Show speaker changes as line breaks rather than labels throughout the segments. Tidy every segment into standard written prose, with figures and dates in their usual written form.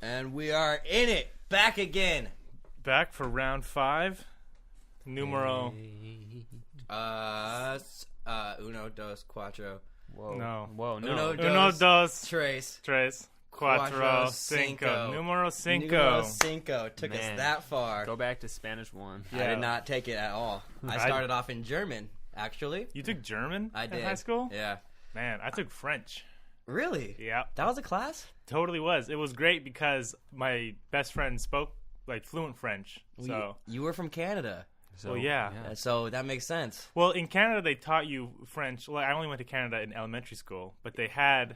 And we are in it. Back again.
Back for round 5. Numero.
Uno, dos, cuatro.
Whoa.
No.
Whoa, no.
Uno, dos,
Tres.
cuatro, cinco. Numero cinco.
Took us
Man.
that far.
Go back to Spanish 1.
I did not take it at all. I started off in German, actually.
You took German
I did.
in high school?
Yeah.
Man, I took French.
Really?
Yeah.
That was a class?
Totally was. It was great because my best friend spoke like fluent French. So,
You were from Canada.
So,
well, yeah.
So that makes sense.
Well, in Canada they taught you French. Well, I only went to Canada in elementary school, but they had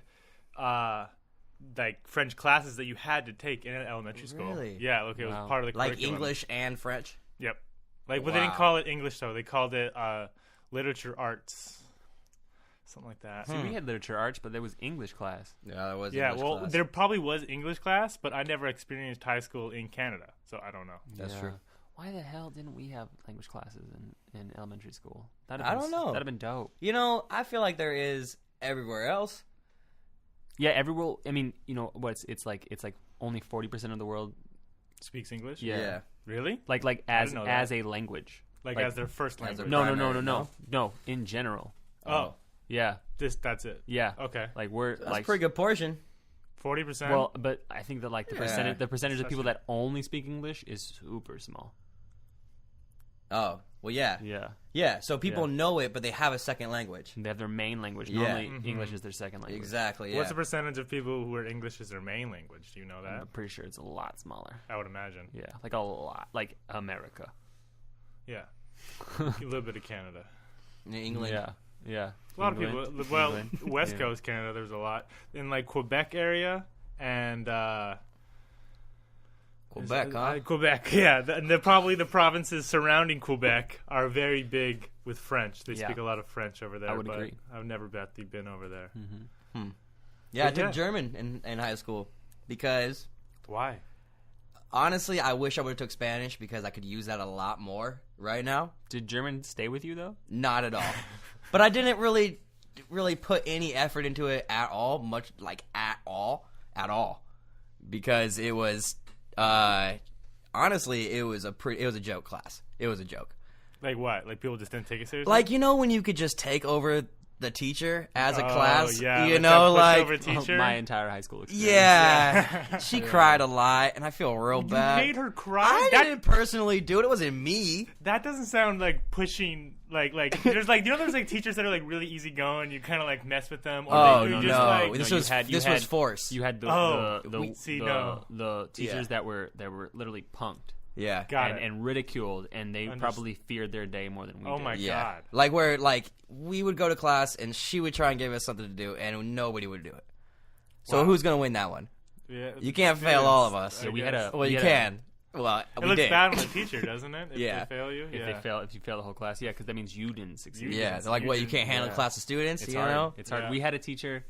like French classes that you had to take in elementary school.
Really?
Yeah, okay, it was
Wow.
part of the
Like
curriculum.
English and French?
Yep. Like, but they didn't
Wow.
call it English though. They called it literature arts. Something like that.
See, we had literature arts, but there was English class.
Yeah, that was
Yeah,
English
well,
class.
there probably was English class, but I never experienced high school in Canada, so I don't know.
That's
Yeah.
true.
Why the hell didn't we have language classes in elementary school?
I don't know.
That'd have been dope.
You know, I feel like there is everywhere else.
Yeah, everywhere. I mean, you know, it's like only 40% of the world.
Speaks English?
Yeah.
Really?
Like
I didn't know that.
as a language.
Like
Like-
as their first
As a
language?
primary,
No. In general.
Oh,
Yeah.
that's it.
Yeah.
Okay.
Like we're
That's
like
a pretty good portion.
40%?
well, but I think that like the
Yeah.
percentage of people
Such
that only speak English is super small.
Oh, well, yeah.
Yeah.
Yeah, so people
Yeah.
know it, but they have a second language.
They have their main language.
Yeah.
Normally,
Mhm.
English is their second language.
Exactly, yeah.
What's the percentage of people who are English as their main language? Do you know that?
I'm pretty sure it's a lot smaller.
I would imagine.
Yeah, like a lot, like America.
Yeah. A little bit of Canada.
In England.
Yeah.
A lot
England,
of people. Well,
England.
West
Yeah.
Coast Canada, there's a lot. In like Quebec area and
Quebec, huh?
Quebec, yeah. Probably the provinces surrounding Quebec are very big with French. They
Yeah.
speak a lot of French over there.
I would
but
agree.
I've never been over there.
Yeah, I
But
took
yeah.
German in high school because,
Why?
honestly, I wish I would have took Spanish because I could use that a lot more right now.
Did German stay with you though?
Not at all. But I didn't really put any effort into it at all, much like at all, because it was honestly it was a joke class. It was a joke.
Like what? Like people just didn't take it seriously?
Like, you know when you could just take over the teacher as a
Oh,
class,
yeah,
you
like
know,
that
like
pushover teacher?
My entire high school experience.
yeah, she cried a lot, and I feel real
You
bad.
made her cry?
I
That-
didn't personally do it. It wasn't me.
That doesn't sound like pushing. Like there's like there's like teachers that are like really easygoing. You kind of like mess with them. Or
Oh
you
no,
just, like,
this
you
was
had-
was force.
You had the
Oh,
the
we- see,
the,
no.
the teachers
Yeah.
that were literally punked
Yeah,
Got
and,
it.
and ridiculed, and they
Underst-
probably feared their day more than we
Oh
did.
my
yeah.
God.
Like where we would go to class and she would try and give us something to do, and nobody would do it. So
Wow.
who's gonna win that one?
Yeah,
You can't fail
students,
all of us.
I
Yeah, we had
guess.
a-
Well, you
Yeah.
can. Well,
It
we
looks
did.
bad on the teacher, doesn't it? If
Yeah.
they fail you.
If
Yeah.
if you fail the whole class, yeah, because that means you didn't succeed.
Yeah, they're like, what? You can't handle a
Yeah.
class of students,
It's
you
hard.
know?
It's hard.
Yeah.
We had a teacher.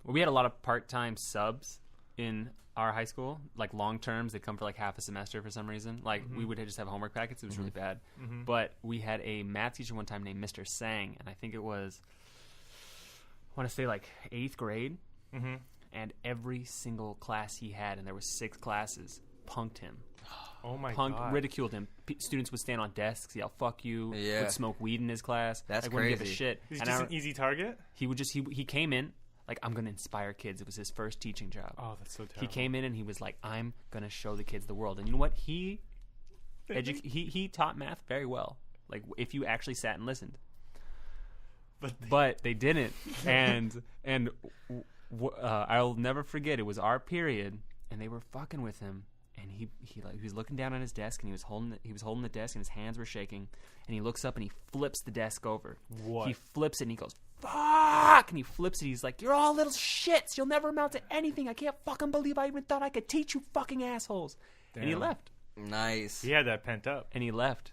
Well, we had a lot of part-time subs in our high school, like long terms. They come for like half a semester for some reason. Like we would just have homework packets. It was really bad. But we had a math teacher one time named Mr. Sang, and I think it was, I want to say like 8th grade.
Mm-hmm.
And every single class he had, and there were 6 classes, punked him.
Oh my God.
Ridiculed him. Students would stand on desks, yell "fuck you,"
Yeah.
would smoke weed in his class.
That's
like, wouldn't give a
crazy.
shit.
He's
And
just
I-
an easy target.
he would just he came in like, I'm gonna inspire kids. It was his first teaching job.
Oh, that's so terrible.
He came in and he was like, I'm gonna show the kids the world. And you know what? He taught math very well. Like if you actually sat and listened. But they didn't. And I'll never forget. It was our period, and they were fucking with him. And he was looking down on his desk, and he was holding the desk, and his hands were shaking. And he looks up and he flips the desk over.
What?
He flips it and he goes, "Fuck!" And he flips it. He's like, "You're all little shits. You'll never amount to anything. I can't fucking believe I even thought I could teach you fucking assholes." And he
Damn.
left.
Nice.
He had that pent up.
And he left.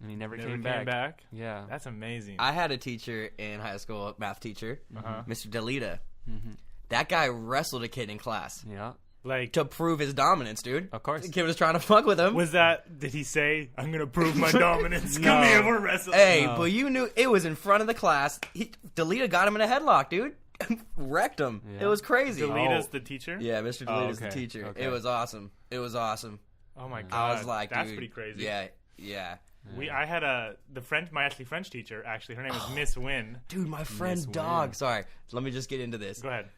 And he never,
Never
came
came
back.
back.
Yeah.
That's amazing.
I had a teacher in high school, a math teacher,
Uh-huh.
Mr. Delita. That guy wrestled a kid in class
Yeah.
Like,
to prove his dominance, dude.
Of course.
The kid was trying to fuck with him.
did he say, "I'm gonna prove my dominance"? Come here, we're wrestling.
Hey,
No.
but you knew it was in front of the class. Delita got him in a headlock, dude. wrecked him.
Yeah.
It was crazy.
Delita's the teacher?
Yeah, Mr. Delita's the
okay.
teacher.
Okay.
It was awesome. It was awesome.
Oh my god.
I was like,
that's
dude,
pretty crazy.
Yeah.
I had my French teacher, actually, her name was Miss Wynn.
Dude, my friend
Miss
Dog.
Wynn.
Sorry, let me just get into this.
Go ahead.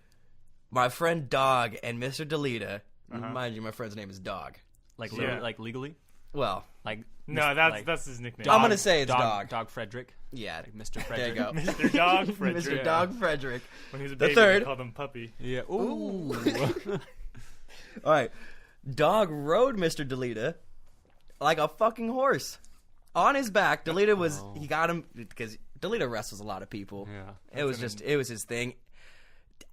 My friend Dog and Mr. Delita. Mind you, my friend's name is Dog.
Like
Yeah.
like legally,
Well,
like
No,
like
that's his nickname.
I'm gonna say it's Dog.
Dog Frederick,
Yeah,
like Mr.
there you
Frederick.
go.
Mr. Dog Frederick.
Mr. Dog Frederick.
When he was a
The
baby,
third.
they called him Puppy.
Yeah. Ooh.
All right, Dog rode Mr. Delita like a fucking horse on his back. Delita was he got him because Delita wrestles a lot of people.
Yeah.
It was his thing.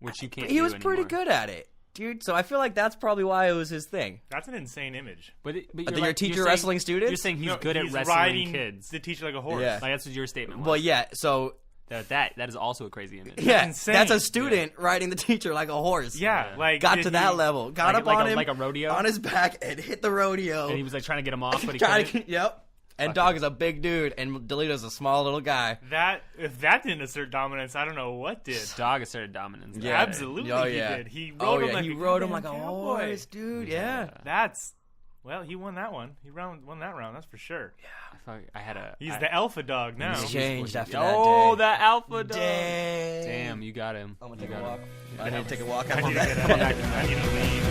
Which you can't.
He
do
was pretty
anymore.
good at it, dude. So I feel like that's probably why it was his thing.
That's an insane image.
But
Your
you're
teacher
saying-
wrestling students?
You're saying he's
No,
good at
he's
wrestling
riding
kids.
the teacher like a horse.
Yeah.
Like that's what your statement was.
Well, yeah. So
That is also a crazy image.
yeah,
insane.
that's a student riding the teacher like a horse.
Yeah,
Yeah.
like
Got
did
to that
he-
level. Got up
like
on
a-
him
like a rodeo?
on his back and hit the rodeo.
And he was like trying to get him off, but he
Trying
couldn't.
to, yep. And Dog is a big dude, and Delita's a small little guy.
If that didn't assert dominance, I don't know what did.
Dog asserted dominance.
Yeah.
Absolutely,
Oh,
he
yeah.
did. He rode him like
he
a
rode him
goddamn
like a
cowboy.
horse, dude. Yeah.
Well, he won that one. He won that round. That's for sure.
I had a.
He's the alpha dog now.
He's changed after that
Oh,
day.
that alpha dog.
Damn.
Damn, you got him.
I'm gonna
You
take a
got
walk.
him.
I need to take a walk.
I
I'm
need
on
to
that.
get out. I need to leave.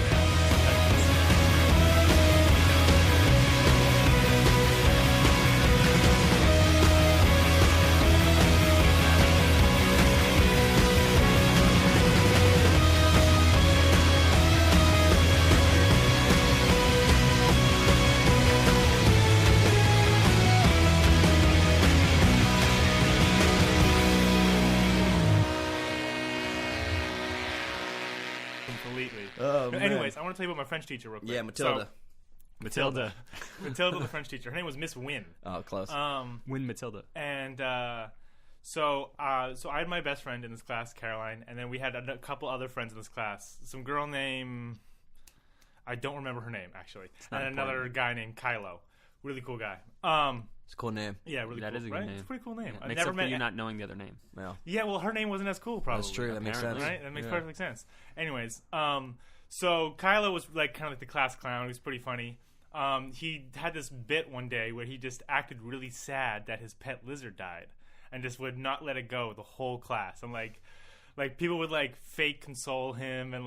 Completely.
Oh, man.
Anyways, I want to tell you about my French teacher real quick.
Yeah, Matilda.
Matilda.
Matilda, the French teacher. Her name was Miss Wynn.
Oh, close.
Win Matilda.
And so I had my best friend in this class, Caroline, and then we had a couple other friends in this class. Some girl named, I don't remember her name actually, and another guy named Kylo. Really cool guy.
It's a cool name.
Yeah, really
That
cool.
is a good
right?
name.
It's a pretty cool name. I
Except
never
for
met
you not knowing the other name.
Well,
Yeah, well, her name wasn't as cool, probably.
that's true. That makes sense.
Apparently.
Right? That makes perfect sense. Anyways, so Kylo was like kind of like the class clown. He was pretty funny. He had this bit one day where he just acted really sad that his pet lizard died, and just would not let it go the whole class. And like people would like fake console him and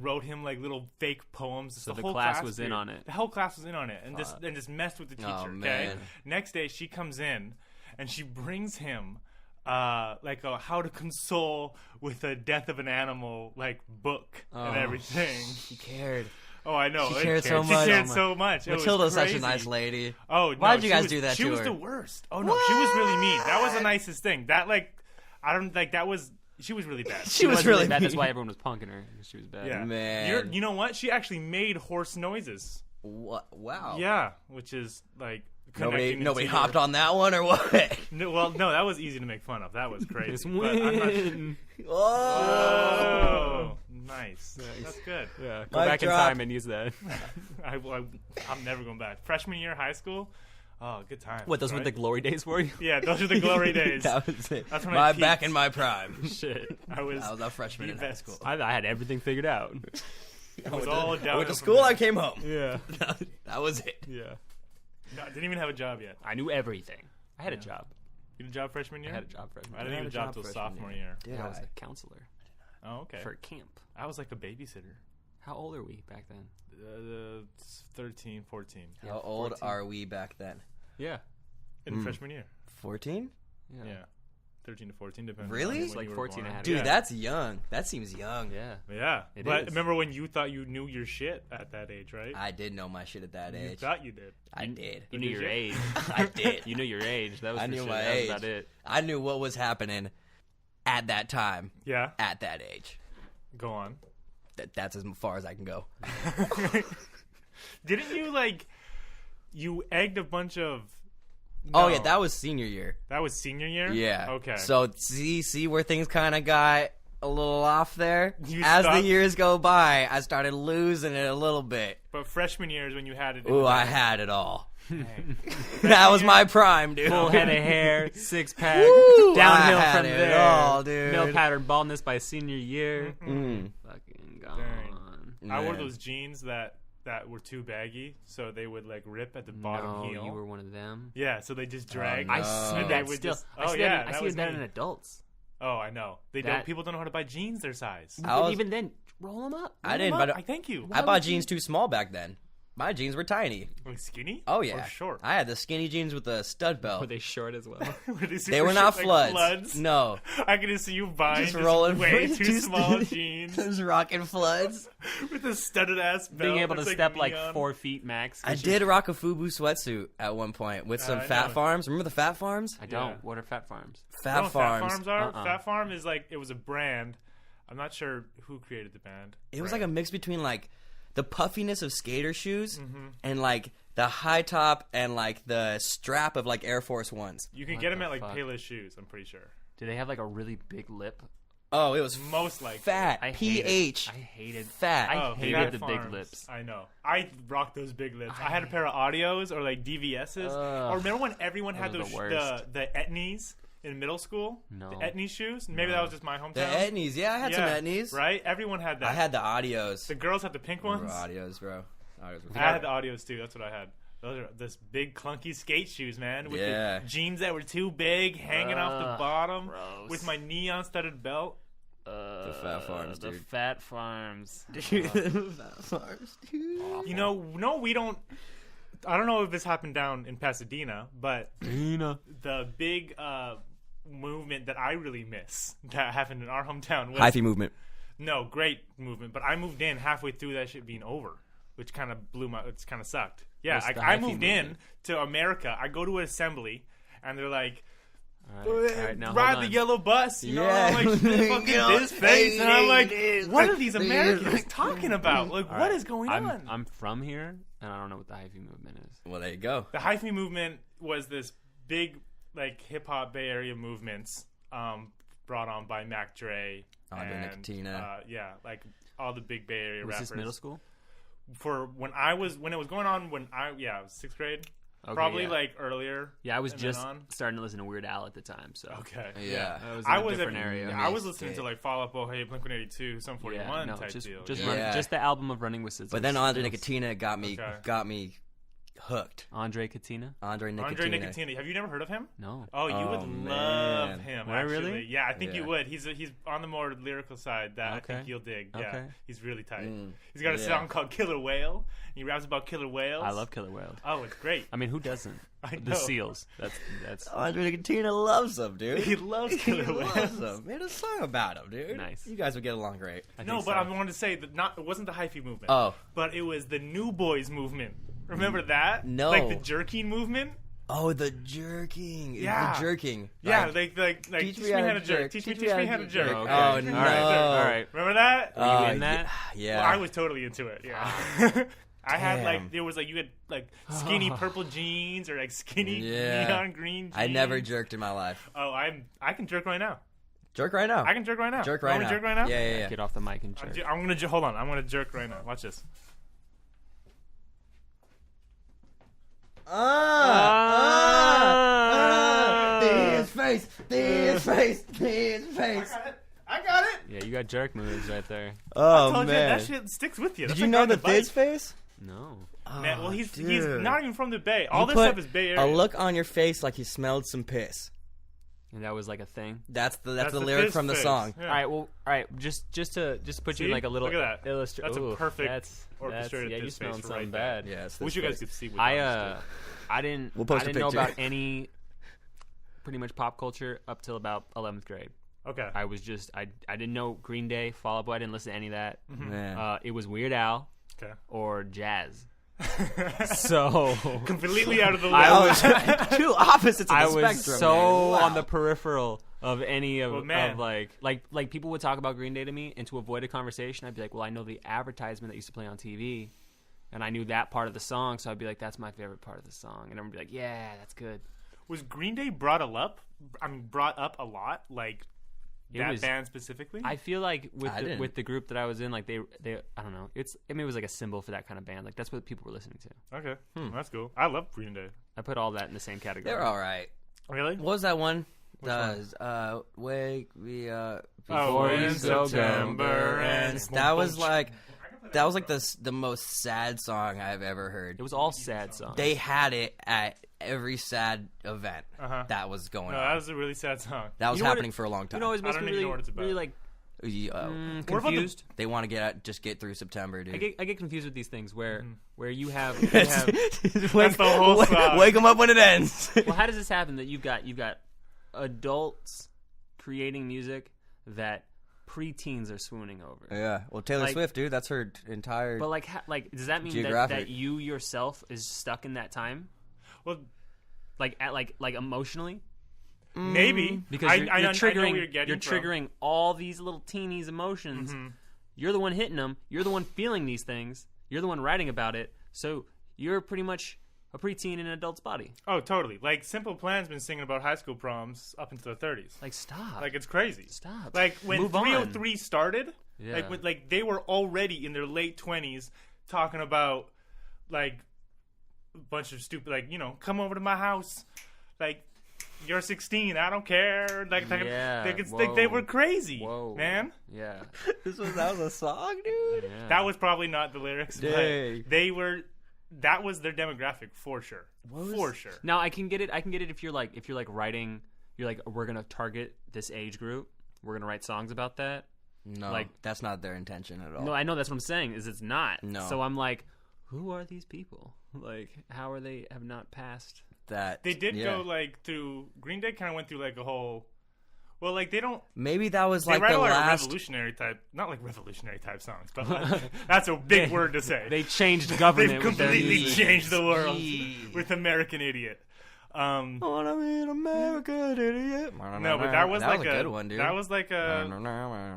wrote him like little fake poems. Just
So the
whole
class was in
did.
on it.
The whole class was in on it, and just messed with the teacher.
Oh,
Okay.
man.
Next day she comes in, and she brings him like a how to console with the death of an animal like book and
Oh.
everything.
She cared.
Oh, I know.
She cared so
She
much.
cared so much. It was
Matilda's such a
crazy.
nice lady.
Oh, no,
Why'd you
she
guys
was-
do that
She
to
was
her?
the worst. Oh no, she was really mean. That was the nicest thing. That like, I don't like that was. She was really bad.
She was really
bad. That's
mean.
why everyone was punking her. She was bad.
Yeah,
Man.
You know what? She actually made horse noises.
What? Wow.
Yeah, which is like
Nobody
connecting into
hopped
your-
on that one or what?
No, well, no, that was easy to make fun of. That was crazy.
It's
But I'm not-
win.
Oh.
Oh, nice. That's good.
Yeah, go
Mic
back in
drop.
time and use that.
I'm never going back. Freshman year, high school. Oh, good time.
What, those were the glory days for you?
Yeah, those are the glory days.
That was it.
That's when
my
I
back
peaked.
in my prime.
Shit.
I was
I was a freshman
the
in high
best.
school.
I had everything figured out.
It was all
I
downhill
went to
from
school.
there.
I came home.
Yeah.
That was it.
Yeah.
No, I didn't even have a job yet.
I knew everything. I had a job.
You had a job freshman year?
I had a job freshman.
I didn't
had
get
a
a job
job
till
freshman
sophomore
year.
year.
Did
I was
I?
a counselor
Oh, okay.
for camp.
I was like a babysitter.
How old are we back then?
13, 14.
Yeah,
How old
14.
are we back then?
Yeah.
In freshman year.
14?
Yeah. 13 to 14, depending
Really?
on
It's
when
like
you
14
were
I
born.
had
Dude,
Yeah.
that's young. That seems young.
Yeah.
Yeah.
It
But
is.
remember when you thought you knew your shit at that age, right?
I did know my shit at that
You
age.
thought you did.
I did.
You knew
Did
your
you?
age.
I did.
You knew your age. That was
I
for
knew
sure.
my
That was
age.
about it.
I knew what was happening at that time,
Yeah.
at that age.
Go on.
That's as far as I can go.
Didn't you you egged a bunch of?
Oh
No.
yeah, that was senior year.
That was senior year.
Yeah.
Okay.
So see where things kind of got a little off there.
You
As the
stopped?
years go by, I started losing it a little bit.
But freshman years when you had it.
Ooh, I had it all.
Dang.
That was my prime, dude.
Full head of hair, 6-pack,
Woo,
downhill
I had
from
it
there.
all, dude.
No pattern baldness by senior year.
Mm.
Fucking gone.
I wore
Man.
those jeans that were too baggy, so they would like rip at the bottom
No,
heel.
you were one of them.
Yeah, so they just drag.
no.
I see
They
that
would
still.
just-
I
oh,
see
yeah,
that,
that
I see
was
that
me.
in adults.
Oh, I know. They
That-
don't. People don't know how to buy jeans their size.
I was-
Even then, roll them up.
I didn't,
Roll 'em
but
up. I thank you.
I bought jeans too small back then. My jeans were tiny.
Like skinny?
Oh yeah,
Or short?
I had the skinny jeans with the stud belt.
Were they short as well?
Were
They
super
were not
short,
floods.
like floods?
No,
I can just see you buying
just rolling
way
for-
too small jeans
Just rocking floods.
with a studded ass belt.
Being able to
that's
step like
neon.
4 feet max.
I did rock a FUBU sweatsuit at one point with some
I
Fat
know.
Farms. Remember the Fat Farms?
I don't.
Yeah.
What are Fat Farms?
You know
Fat
what
Farms.
Fat Farms are?
Uh-uh.
Fat Farm is like, it was a brand. I'm not sure who created the band.
It was like a mix between like the puffiness of skater shoes
Mm-hmm.
and like the high top and like the strap of like Air Force Ones.
You can
What
get them
the
at like
fuck?
Payless Shoes, I'm pretty sure.
Do they have like a really big lip?
Oh, it was
Most likely.
fat.
I
PH.
hated
Fat.
I
Oh,
hated
Fat
the big
Farms.
lips.
I know. I rocked those big lips. I had a pair of Audios or like DVSs.
Ugh.
Or remember when everyone had
Those are
those
the worst.
the Etnies in middle school?
No.
The Etnies shoes? Maybe that was just my hometown.
The Etnies. Yeah, I had some Etnies.
Right? Everyone had that.
I had the Audios.
the girls had the pink ones.
Audios, bro. Audios were
I had the Audios too. That's what I had. Those are this big clunky skate shoes, man. With
Yeah.
the jeans that were too big, hanging off the bottom,
gross.
with my neon studded belt.
The Fat Farms,
The
dude.
Fat Farms.
Fat Farms, dude.
You know, no, we don't. I don't know if this happened down in Pasadena, but the big movement that I really miss that happened in our hometown was
Hyphy Movement.
no great movement. But I moved in halfway through that shit being over, which kind of blew my. It's kind of sucked. Yeah,
What's the
I
hyphy
moved in
movement?
to America. I go to an assembly, and they're like,
All right, now
ride
hold
the
on.
yellow bus. You know,
Yeah.
I'm like, fucking
You know,
this face. And I'm like,
hey,
what are these
hey,
Americans
hey.
talking about? Like, what is going on?
I'm from here, and I don't know what the hyphy movement is.
Well, there you go.
The Hyphy movement was this big, like, hip-hop Bay Area movements brought on by Mac Dre.
Andre
and,
Nicotina.
yeah, like, all the big Bay Area
Was
rappers.
this middle school?
For when it was going on I was 6th grade.
Okay,
Probably,
yeah.
like, earlier.
Yeah, I was
and then
just
on.
starting to listen to Weird Al at the time. So
Okay.
Yeah.
I was in
I
a
was
different area.
I was listening to, like, Fall Out Boy, Blink-182, Sum 41
no,
type
just
deal.
just,
yeah.
run,
Yeah.
just the album of Running with Scissors.
But then Andre
That was-
Nicotina got me hooked.
Andre Katina?
Andre Nicotina.
Andre Nicotina. Have you never heard of him?
No.
Oh, you
Oh,
would
man.
love him.
Would I
actually.
really?
Yeah, I think you
Yeah.
would. He's on the more lyrical side that I
Okay.
think you'll dig. Yeah,
Okay.
he's really tight.
Mm.
He's got a
Yeah.
song called Killer Whale. He raps about killer whales.
I love Killer Whale.
Oh, it's great.
I mean, who doesn't?
I
The
know.
Seals. That's
Andre Nicotina loves him, dude.
He loves
He
killer
loves
whales.
him. Made a song about him, dude.
Nice.
You guys would get along great.
I
No,
think
but
so.
I wanted to say that it wasn't the Hyphy movement.
Oh.
But it was the New Boys movement. Remember that?
No.
Like the jerking movement?
Oh, the jerking.
Yeah.
The jerking.
Yeah,
Like,
like
teach
me how to jerk. Teach me how to jerk.
Okay.
Oh,
All
no.
right. All right.
Remember that?
Were you in that?
Yeah.
Well, I was totally into it. Yeah. I had like
Damn.
there was like you had like skinny purple jeans or like skinny
Yeah.
neon green jeans.
I never jerked in my life.
Oh, I can jerk right now.
Jerk right now.
I can jerk right now.
Jerk
You
right
want me
now.
to jerk right now?
Yeah, yeah, yeah.
Get off the mic and jerk.
I'm gonna hold on. I'm gonna jerk right now. Watch this.
This face. This face. This face.
I got it.
Yeah, you got jerk moves right there.
Oh,
Told you,
man.
that shit sticks with you.
Did
That's
you
like
know
riding
the
a bike.
Thiz face?
No.
Man, well, he's
dude.
not even from the Bay. All
You
this
put
stuff is Bay Area.
a look on your face like you smelled some piss.
And that was like a thing.
That's the
the
lyric
Thiz
from the
face.
song.
Yeah.
All right, well, all right. Just to put you in
See?
like a little
Look at that.
illustrate.
That's a perfect orchestrated
Yeah, you
Thiz
smelling
face
something
right there.
bad.
Yeah, it's
Wish
this
you guys
face.
could see. What
I didn't.
We'll post
I
a
didn't know
picture.
about any pretty much pop culture up till about 11th grade.
Okay.
I was just I didn't know Green Day, Fall Out Boy. I didn't listen to any of that.
Man.
It was Weird Al
Okay.
or jazz. So
Completely out of the loop.
I was
Two opposites of the
I was
spectrum.
so
man. Wow.
on the peripheral of any of,
Well, man.
of like people would talk about Green Day to me, and to avoid a conversation, I'd be like, well, I know the advertisement that used to play on TV, and I knew that part of the song, so I'd be like, that's my favorite part of the song, and everyone would be like, yeah, that's good.
Was Green Day brought up a lot? Like that band specifically?
I feel like with the group that I was in, like they I don't know. It was like a symbol for that kind of band. Like that's what people were listening to.
Okay, that's cool. I love Green Day.
I put all that in the same category.
They're all right.
Really?
What was that one? Wake me up before
when
you go
September
ends. That was like the most sad song I've ever heard.
It was all sad songs.
They had it at every sad event that was going
No,
on.
that was a really sad song.
That was happening for a long time.
You know, it
I
makes
don't
me
even
really,
know what it's about.
really like confused.
They want to get through September, dude.
I get confused with these things where you have
wake,
That's the whole song.
Wake them up when it ends.
well, how does this happen that you've got adults creating music that preteens are swooning over?
Yeah, well, Taylor Swift, dude, that's her entire.
But like, does that mean that you yourself is stuck in that time?
Well,
like emotionally,
maybe
because you're triggering.
I know where you're
triggering all these little teenies emotions.
Mm-hmm.
You're the one hitting them. You're the one feeling these things. You're the one writing about it. So you're pretty much a preteen in an adult's body.
Oh, totally. Like Simple Plan's been singing about high school proms up into the 30s.
Like, stop.
Like, it's crazy.
Stop.
Like when
Move on.
303 started,
Yeah.
like they were already in their late 20s talking about like a bunch of stupid, like, you know, come over to my house, like you're 16, I don't care. Like they were crazy.
Whoa.
Man.
Yeah.
that was a song, dude.
Yeah.
That was probably not the lyrics,
Dang.
but they were. That was their demographic for sure. For sure.
Now I can get it. if you're like writing. You're like, we're gonna target this age group. We're gonna write songs about that.
No,
Like,
that's not their intention at all.
No, I know that's what I'm saying. Is it's not.
No.
So I'm like, who are these people? Like, how are they have not passed?
That
They did go like through. Green Day kind of went through like a whole. Well, like they don't.
Maybe that was
They
like
write
the
a lot of
last.
revolutionary type, not like revolutionary type songs, but like, that's a big word to say.
They changed government.
They've
with their
completely
music.
changed the world
Jeez.
with American Idiot.
I wanna be an American idiot.
No, but that was like
a good one, dude.
That was like a.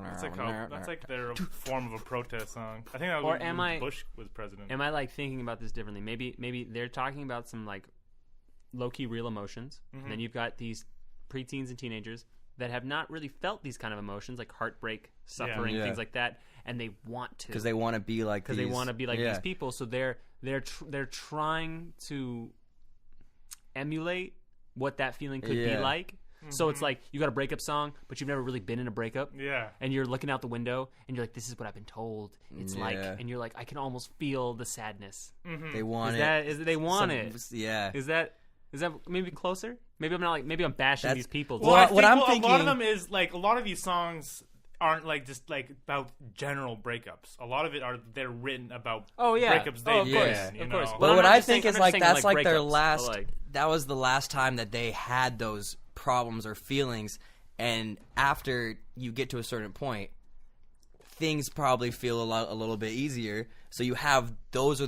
What's it called? That's like their form of a protest song. I think that was when Bush was president.
Am I like thinking about this differently? Maybe they're talking about some like low key real emotions, and then you've got these preteens and teenagers that have not really felt these kind of emotions like heartbreak, suffering,
Yeah.
things like that, and they want to
because they want to be like
these people. So they're trying to emulate what that feeling could be like. So it's like you got a breakup song, but you've never really been in a breakup.
Yeah.
And you're looking out the window, and you're like, "This is what I've been told." It's like, and you're like, "I can almost feel the sadness."
They want
They want it.
Yeah.
Is that maybe closer? Maybe I'm not like. Maybe I'm bashing these people.
Well, I think
I'm
a lot
thinking-
of them is like a lot of these songs aren't like just like about general breakups. A lot of it they're written about breakups they've
of course,
been, you
of
know?
course.
But
Well,
what
I'm not
I
just
think
saying-
is
I'm not
like
saying,
that's like their
breakups, but,
last.
like-
That was the last time that they had those problems or feelings, and after you get to a certain point, things probably feel a little bit easier. So you have those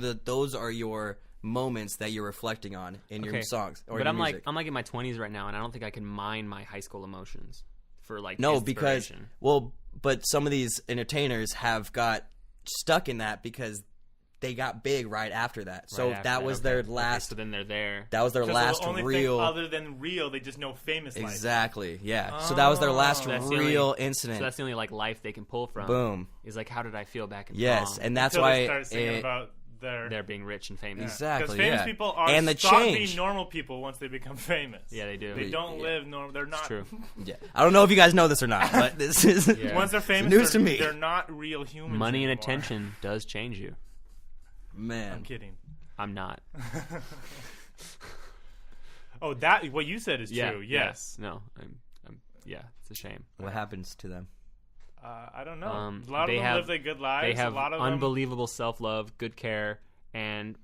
are your moments that you're reflecting on in your songs or
but
your
I'm
music.
like in my 20s right now, and I don't think I can mine my high school emotions for like
No, because
inspiration.
but some of these entertainers have got stuck in that because they got big right after that. So
Right after
that was their last.
so then they're there.
That was their last
the only
real.
thing other than real, they just know famous life.
Exactly. Yeah. So that was their last
So that's the
real
only-
incident.
So that's the only like life they can pull from.
Boom.
Is like, how did I feel back in
Yes,
prom?
and that's
Until they
why
start singing about
they're being rich and famous.
exactly.
Because famous
Yeah.
people are
and the
stop
change.
being normal people once they become famous.
Yeah, they do.
They don't live normal. They're not.
It's true.
Yeah. I don't know if you guys know this or not, but this is
Yeah.
Once they're famous,
news to me.
they're not real humans.
Money and
anymore.
attention does change you.
man.
I'm kidding.
I'm not.
Oh, that what you said is
Yeah.
true. Yes.
No. Yeah. It's a shame.
What happens to them?
I don't know. A lot of
They
them
have-
live their good lives.
They have
a lot of
unbelievable self-love, good care, and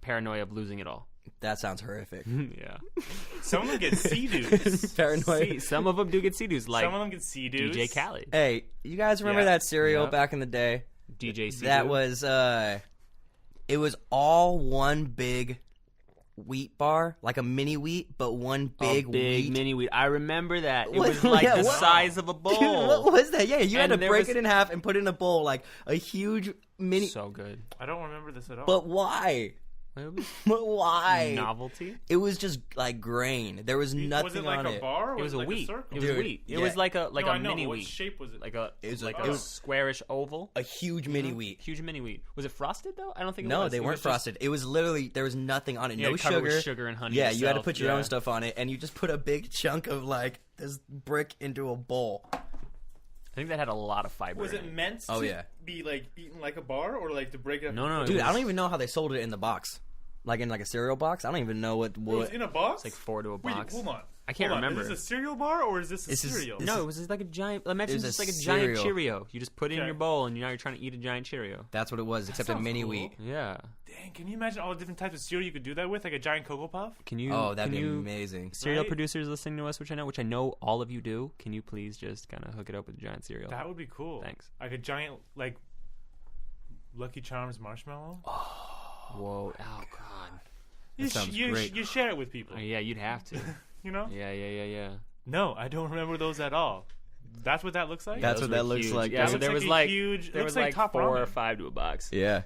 paranoia of losing it all.
That sounds horrific.
Yeah.
them. Some of them get sea-doos.
Paranoid.
Some of them do get sea-doos, like
Some of them get sea-doos.
DJ Khaled.
Hey, you guys remember
Yeah.
that cereal
Yep.
back in the day?
DJ Sea-Doo.
That was it was all one big wheat bar, like a mini wheat, but one big, wheat.
mini wheat. I remember that. It
What?
was like
Yeah,
the
what?
size of a bowl.
Dude, what was that? Yeah, you had
And
to
there
break
was-
it in half and put it in a bowl, like a huge mini.
So good.
I don't remember this at all.
But why? Why?
Novelty.
It was just like grain. There was nothing
Was it like
on
a
it.
bar? Or
It was a
like
wheat.
A circle?
It was
Dude,
wheat. It
yeah.
was like a
No, I know,
mini
but what
wheat.
shape was it?
Like a
It was
like
a-
a squarish oval.
A huge mini wheat.
Huge mini wheat. Was it frosted though? I don't think it
No,
was.
they
It
weren't
was just-
frosted. It was literally there was nothing on it.
Yeah,
No
covered with
sugar.
sugar and honey
Yeah, you had to
yourself.
put your
Yeah.
own stuff on it, and you just put a big chunk of like this brick into a bowl.
I think that had a lot of fiber.
Was
in
it meant
Oh,
to
yeah.
be like eaten like a bar, or like to break it up?
No, it
Dude,
was,
I don't even know how they sold it in the box. Like in like a cereal box. I don't even know
It was in a box.
It's like 4 to a box.
Wait, hold on.
I can't
Hold on.
remember.
Is this a cereal bar or is this a
This is-
cereal?
this
No, it was just like a giant. Imagine
was a
just like a giant
cereal.
Cheerio. You just put it in
Okay.
your bowl, and now you're trying to eat a giant Cheerio.
That's what it was, except a
sounds
mini
cool.
wheat.
Yeah.
Dang, can you imagine all the different types of cereal you could do that with? Like a giant Cocoa Puff?
Can you?
Oh, that'd
can
be
you,
amazing.
Cereal
Right?
producers listening to us, which I know all of you do. Can you please just kind of hook it up with a giant cereal?
That would be cool.
Thanks.
Like a giant, like, Lucky Charms marshmallow?
Whoa! Oh God!
You,
sounds
you,
great.
you share it with people,
Yeah, you'd have to.
you know?
Yeah.
No, I don't remember those at all. That's what that looks like?
That's
Those
what that
were
looks
huge.
like.
Yeah,
That
so
dude.
there
looks
was
like a
like
huge-
there
looks
was
like
like
Top
4 or
Ramen.
5 to a box.
Yeah.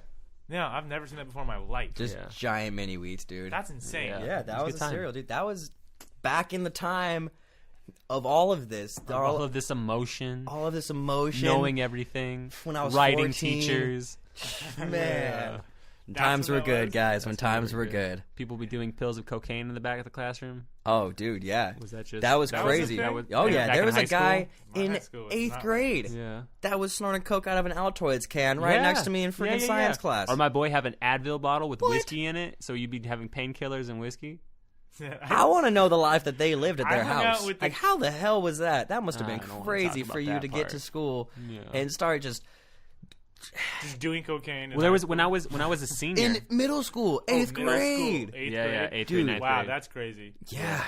No, I've never seen that before in my life.
Just
Yeah.
giant mini wheats, dude.
That's insane.
Yeah.
Yeah,
It
that
was a
was
good
a
time.
cereal, dude. That was back in the time of all of this.
All of this emotion,
all of this emotion.
knowing everything,
When I was
writing
14.
teachers.
Man.
That's
Times
what
were
that
good,
was?
guys. When
That's when
times
we
were
were
good.
People be doing pills of cocaine in the back of the classroom.
Oh, dude, yeah.
Was that just
That was
was a
crazy.
thing?
That was-
Oh, yeah.
back
There
in
was
high
a guy
My
in
high school was
8th
not
grade
Yeah.
that was snorting coke out of an Altoids can right next to me in freaking science class.
Or my boy have an Advil bottle with whiskey in it, so you'd be having painkillers and whiskey.
I want to know the life that they lived at
I
their
hung out
house.
with
Like,
the-
how the hell was that? That must have
I
been
don't wanna
crazy
talk
for
about
you
that
to get
part.
to school
Yeah.
and start just
Just doing cocaine.
Well, there was when I was a senior.
in middle school, 8th grade.
Eighth
yeah,
grade?
8th
Dude.
grade, 9th
Wow,
grade.
that's crazy.
Yeah.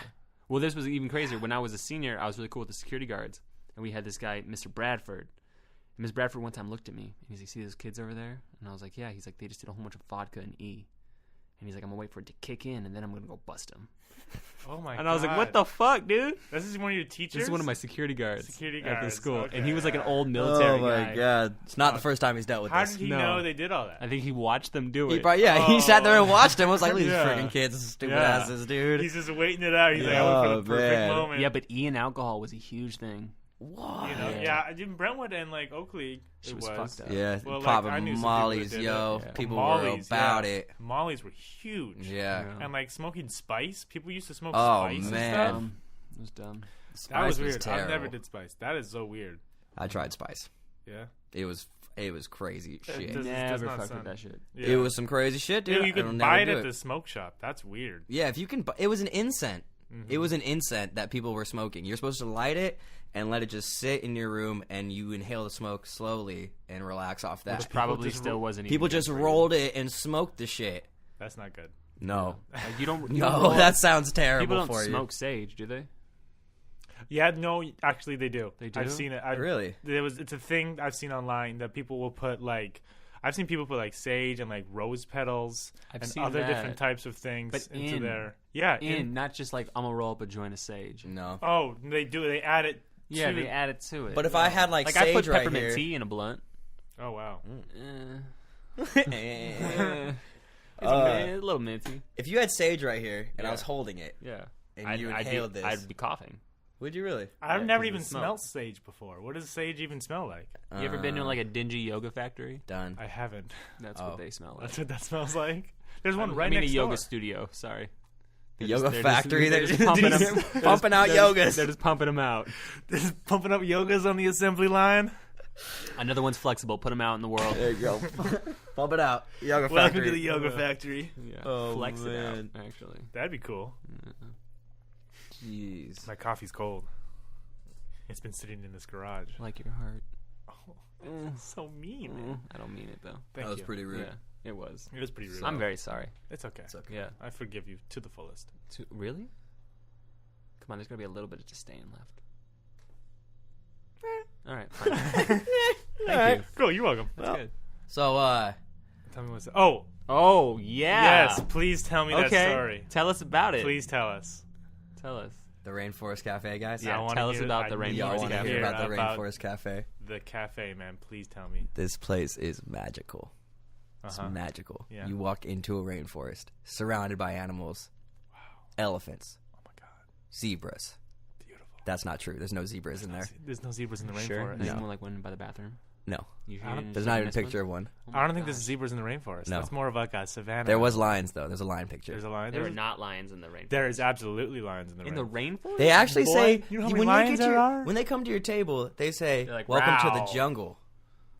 Well, this was even crazier. When I was a senior, I was really cool with the security guards, and we had this guy, Mr. Bradford. And Mr. Bradford one time looked at me, and he's like, "See those kids over there?" And I was like, "Yeah." He's like, "They just did a whole bunch of vodka and E." And he's like, "I'm gonna wait for it to kick in, and then I'm gonna go bust them."
Oh my god.
And I was like, "What the fuck, dude?"
This is one of your teachers?
This is one of my security guards
Security
at the
guards,
school,
okay.
and he was like an old military
Oh my
guy.
god! It's not the first time he's dealt with
How
this.
did he
No.
know they did all that?
I think he watched them do
He
it.
probably, he sat there and watched him. I was like, "These
Yeah.
freaking kids, stupid
Yeah.
asses, dude."
He's just waiting it out. He's like, I went for the
Oh,
perfect
man.
moment.
Yeah, but E and alcohol was a huge thing.
What?
You know,
Yeah.
yeah, in Brentwood and like Oakley,
Shit
it
was
was.
fucked up.
Yeah,
Well, like,
popping
I knew some people
mollies,
that did
yo.
it. Yeah.
People
Mollies,
were about
yeah.
it.
Mollies were huge.
Yeah.
Yeah.
And like smoking spice. People used to smoke
Oh,
spice
man.
and stuff.
It was dumb.
That
Spice
was weird. I
terrible.
never did spice. That is so weird.
I tried spice.
Yeah.
It was crazy shit.
does-
Never
not
fucked
sound-
with that shit.
Yeah.
It was some crazy shit, dude.
Dude, you
I will
could
never
buy it
do
at the smoke shop. That's weird.
Yeah, if you can. It was an incense.
Mm-hmm.
It was an incense that people were smoking. You're supposed to light it and let it just sit in your room, and you inhale the smoke slowly and relax off that.
Which probably
just
still
ro-
wasn't.
People
even good
just
for you.
rolled it and smoked the shit.
That's not good.
No,
Like, you don't. You
no,
don't roll-
that sounds terrible
People don't
for
smoke sage, do they?
Yeah, no, actually they do.
They do?
I've seen it.
Really?
It's a thing I've seen online that people will put like. I've seen people put like sage and like rose petals
I've
and
seen
other
that.
different types of things
But
into
in-
their yeah.
Not just like I'm gonna roll up a joint of sage.
you. No,
Oh, they do. They add it.
Yeah,
to
they add it to it.
but if I had like
I
sage
put
right
peppermint
here,
tea in a blunt.
Oh wow.
It's a little minty.
if you had sage right here and I
Yeah.
was holding it,
Yeah.
and you inhaled this,
I'd be coughing.
would you really?
I've
Yeah,
never
'cause
even
it smells.
smelled sage before. What does sage even smell like?
You ever been to like a dingy yoga factory?
Done?
I haven't.
That's
Oh.
what they smell like.
That's what that smells like. There's one right
I mean
next
a yoga
door.
studio. Sorry.
The
They're
yoga
just-
factory.
They're just pumping them,
pumping out yogas.
They're just pumping them out.
Just pumping up yogas on the assembly line.
Another one's flexible. Put them out in the world.
There you go. Pump it out. Yoga
Welcome
factory.
to the yoga factory.
Yeah.
Oh,
Flex
man.
it out. Actually.
That'd be cool.
Jeez.
My coffee's cold. It's been sitting in this garage.
Like your heart.
Oh, so mean. Man.
I don't mean it though.
Thank
That was
you.
pretty rude.
Yeah, it was.
It was pretty rude.
I'm very sorry.
It's okay.
It's okay.
Yeah.
I forgive you to the fullest.
Really? Come on, there's gotta be a little bit of disdain left. All right. Fine. Thank you.
Cool. You're welcome.
That's good.
So,
Tell me what's. Oh,
Oh yeah.
yes. Please tell me that
Okay.
story.
Tell us about it.
Please tell us.
Tell us.
the Rainforest Cafe, guys.
Yeah,
I wanna
tell us
hear-
about the
I need
Y'all
Rainforest
want to
Cafe.
hear about the
About-
Rainforest Cafe?
The cafe, man. Please tell me.
This place is magical. It's magical.
Yeah.
You walk into a rainforest surrounded by animals. Wow. Elephants.
Oh my god.
Zebras.
Beautiful.
That's not true. There's no zebras in there.
There's no zebras in the
Sure.
rainforest.
No.
No.
Anyone like went by the bathroom?
No.
You
There's not even a picture of one.
Oh my
I don't think
gosh.
there's zebras in the rainforest.
No.
That's more of like a savannah.
There was lions, though. There's a lion picture.
There's a lion.
There were not lions in the rainforest.
There is absolutely lions in the
in the
rainforest.
rainforest.
They actually
Boy,
say,
you know how
when,
many lions there are?
when they come to your table, they say,
They're like,
welcome to
"Wow."
the jungle.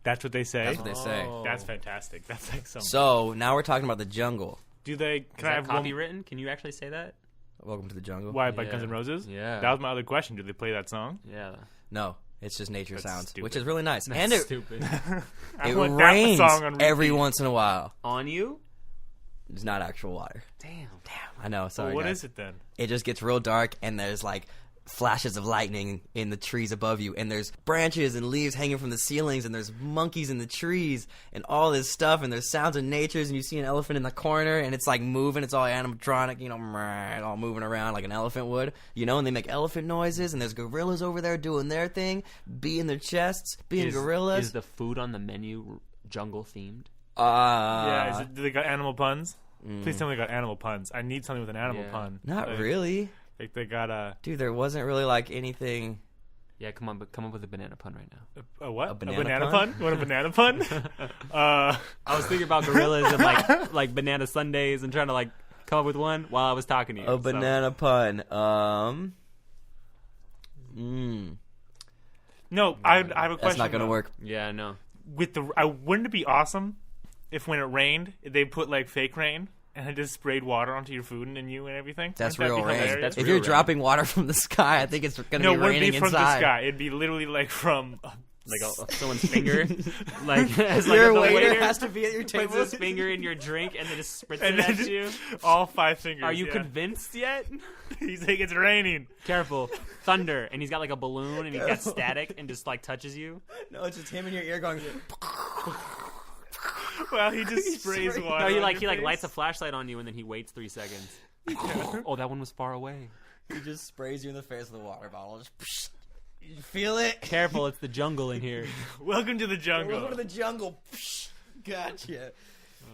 That's what they say.
That's what they say.
Oh.
That's fantastic. That's like some.
So now we're talking about the jungle.
Do they?
Is
Can I
that
have one?
copywritten? Can you actually say that?
Welcome to the jungle.
Why by
Yeah.
Guns N' Roses?
Yeah.
That was my other question. Do they play that song?
Yeah.
No, it's just nature
That's
sounds,
stupid.
which is really nice.
That's
And it
stupid.
I
it
want that
rains
song on
every
repeat.
once in a while.
On you?
It's not actual water.
Damn.
I know. Sorry,
Well, what
guys.
is it then?
It just gets real dark, and there's like flashes of lightning in the trees above you, and there's branches and leaves hanging from the ceilings, and there's monkeys in the trees, and all this stuff, and there's sounds of natures, and you see an elephant in the corner, and it's like moving. It's all animatronic, you know, all moving around like an elephant would, you know, and they make elephant noises, and there's gorillas over there doing their thing, beating their chests, being gorillas.
Is the food on the menu jungle themed?
Yeah, do they got animal puns? Please tell me they got animal puns. I need something with an animal
Yeah.
pun.
Not
Like,
really.
Like they got a
Dude, there wasn't really like anything.
Yeah, come on, but come up with a banana pun right now.
what?
A banana
pun?
pun?
You want a banana pun?
I was thinking about gorillas and like banana sundaes and trying to like come up with one while I was talking to you.
A banana pun.
No, I have a question.
That's not gonna
though.
work.
Yeah, no.
With the, wouldn't it be awesome if when it rained they put like fake rain and it just sprayed water onto your food and you and everything?
That's
Wouldn't that
real
be
rain.
hilarious?
That's
If
real
you're
rain.
dropping water from the sky, I think it's gonna
No,
be
it wouldn't
raining
be from
inside.
the sky. It'd be literally like from
Like someone's finger, like as like
Your
the
waiter has to be at your
puts
table.
his finger in your drink and then just spritz
and
it at
then
you.
all 5 fingers.
Are you
yeah.
convinced yet?
He's like, it's raining.
Careful, thunder, and he's got like a balloon and he's got static and just like touches you.
No, it's just him in your ear going.
Well, he just sprays
spraying-
water.
No, he
on
like
your
he like
face.
lights a flashlight on you and then he waits 3 seconds. Oh, that one was far away.
He just sprays you in the face with a water bottle. Just you feel it.
Careful, it's the jungle in here.
Welcome to the jungle.
Welcome to the jungle. Gotcha.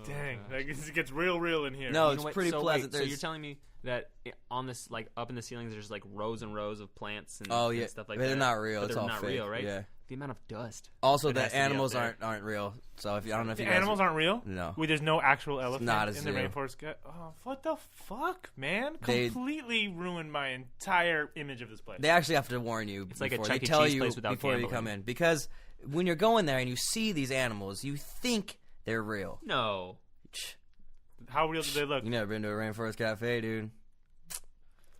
Dang, like it gets real in here.
No,
You
it's
know what?
pretty
so,
pleasant.
Wait, so
There's-
you're telling me that on this, like up in the ceilings, there's like rows and rows of plants and,
Oh
and
yeah,
stuff like
but
that.
they're not real.
But
It's
they're
all
not
fake.
real, right?
Yeah.
The amount of dust.
Also,
It has
the
to be up
animals
there.
aren't real. So if I don't know if
The
you guys
animals aren't real?
No.
Wait, there's no actual elephant
not a
in the
zoo.
rainforest? Oh, what the fuck, man?
They-
Completely ruined my entire image of this place.
They actually have to warn you
It's like a
before
Chuck
they
E.
tell
Cheese
you
place without
before you
gambling.
come in, because when you're going there and you see these animals, you think they're real.
No.
How real do they look?
You never been to a rainforest cafe, dude?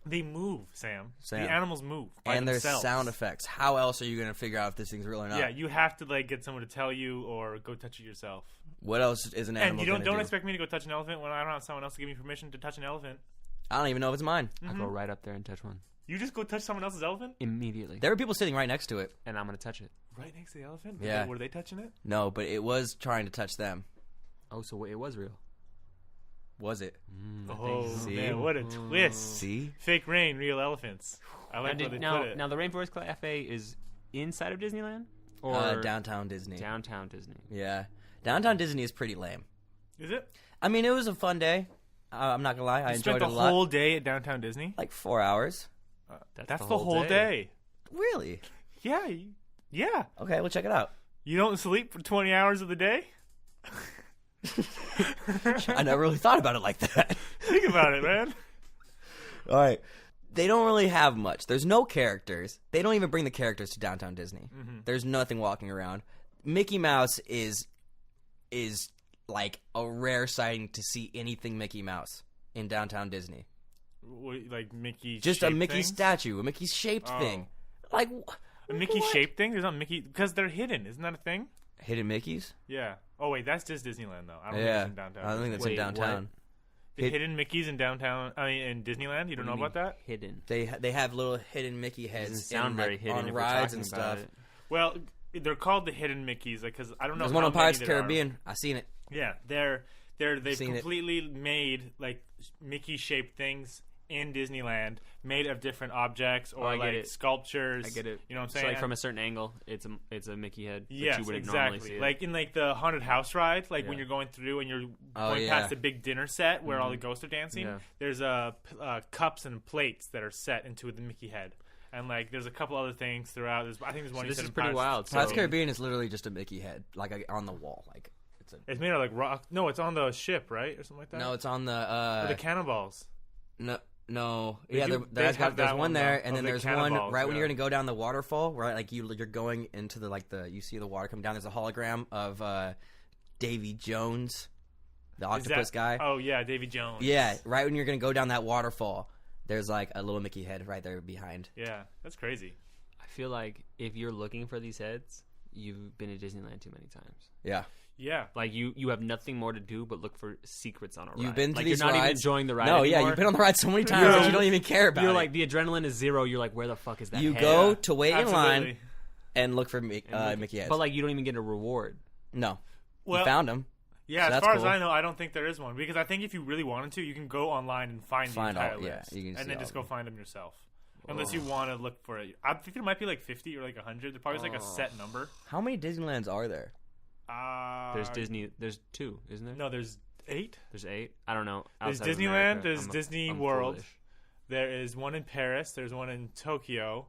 They move, Sam.
Sam.
The animals move by
And there's
themselves.
sound effects. How else are you gonna figure out if this thing's real or not?
Yeah, you have to like get someone to tell you or go touch it yourself.
What else is an animal
And you don't
gonna do?
expect me to go touch an elephant when I don't have someone else to give me permission to touch an elephant.
I don't even know if it's mine.
I go right up there and touch one
You just go touch someone else's elephant
immediately,
There were people sitting right next to it.
and I'm gonna touch it.
right next to the elephant.
Yeah.
Were they touching it?
No, but it was trying to touch them.
Oh, so it was real.
Was it?
Oh
See?
man, what a twist!
See?
Fake rain, real elephants. I like where they put it.
Now the Rainforest Cafe is inside of Disneyland or
Downtown Disney.
downtown Disney.
Yeah. Downtown Disney is pretty lame.
Is it?
I mean, it was a fun day. I'm not gonna lie. I
You
enjoyed
spent
it
the
a lot.
whole day at downtown Disney.
Like 4 hours.
That's the whole day.
Really?
Yeah, yeah.
Okay, we'll check it out.
You don't sleep for 20 hours of the day.
I never really thought about it like that.
Think about it, man.
All right. They don't really have much. There's no characters. They don't even bring the characters to Downtown Disney. There's nothing walking around. Mickey Mouse is like a rare sighting to see anything Mickey Mouse in Downtown Disney.
Like Mickey.
Just a
shaped
Mickey
things?
statue, a Mickey shaped
Oh.
thing. Like
A Mickey
what?
shaped thing? There's not Mickey because they're hidden. Isn't that a thing?
Hidden Mickeys?
Yeah. Oh wait, that's just Disneyland though. I don't
Yeah.
think it's in downtown.
I don't think that's
Wait,
in downtown.
The hidden Mickeys in downtown. I mean, in Disneyland. You don't know about that?
Hidden.
They have little hidden Mickey heads
Doesn't sound
in,
very
like,
hidden
on
if we're
rides
talking
and
about
stuff.
it.
Well, they're called the hidden Mickeys because I don't know.
There's
how
one on
many
Pirates of the
there are.
Caribbean. I seen it.
Yeah, they've
Seen it.
completely made like Mickey shaped things in Disneyland made of different objects or
I get
like
it.
sculptures.
I get it.
You know what I'm
So
saying?
like from a certain angle, it's a Mickey head. But
Yes,
you wouldn't
exactly.
normally see it.
Like in like the haunted house ride, like when
Yeah.
you're going through and you're
Oh,
going
yeah.
past the big dinner set where all the ghosts are dancing.
Yeah.
There's cups and plates that are set into the Mickey head, and like there's a couple other things throughout. I think there's one.
So
you
this
said
is
in
pretty
Pirates-
wild.
Pirates of
So-
the Caribbean is literally just a Mickey head, like on the wall. Like it's a
It's made of like rock. No, it's on the ship, right, or something like that.
no, it's on
Or
the
the cannonballs.
no.
They
Yeah,
do-
there's
they have that
one
one,
there,
though,
and then
of the
there's one
cannonballs,
right when
yeah.
you're gonna go down the waterfall, right? Like you're going into the you see the water come down. There's a hologram of Davy Jones, the
Is
octopus
that-
guy.
Oh yeah, Davy Jones.
Yeah, right when you're gonna go down that waterfall, there's like a little Mickey head right there behind.
Yeah, that's crazy.
I feel like if you're looking for these heads, you've been to Disneyland too many times.
Yeah,
Yeah.
Like you have nothing more to do but look for secrets on a ride.
you've been to
like
these
you're not even
rides?
enjoying the ride.
No, yeah,
anymore.
you've been on the ride so many times that you don't even care about
You're
it.
like the adrenaline is zero. You're like, where the fuck is that?
You
head?
go to wait in line
Absolutely.
and look for
And
Mickey heads.
but like you don't even get a reward.
no,
Well,
you found them.
yeah.
so
As
that's
far as
cool.
I know, I don't think there is one because I think if you really wanted to, you can go online and find
Find
the entire
all- yeah,
list,
you can see
and then
all
just
of
go
them.
find them yourself. Unless you want to look for it. I think there might be like 50 or like 100. There probably is like a set number.
How many Disneylands are there?
There's Disney. There's 2, isn't there?
No, there's 8.
There's 8. I don't know.
There's
Outside of
Disneyland,
America,
there's Disney
I'm
World.
foolish.
There is one in Paris. There's one in Tokyo,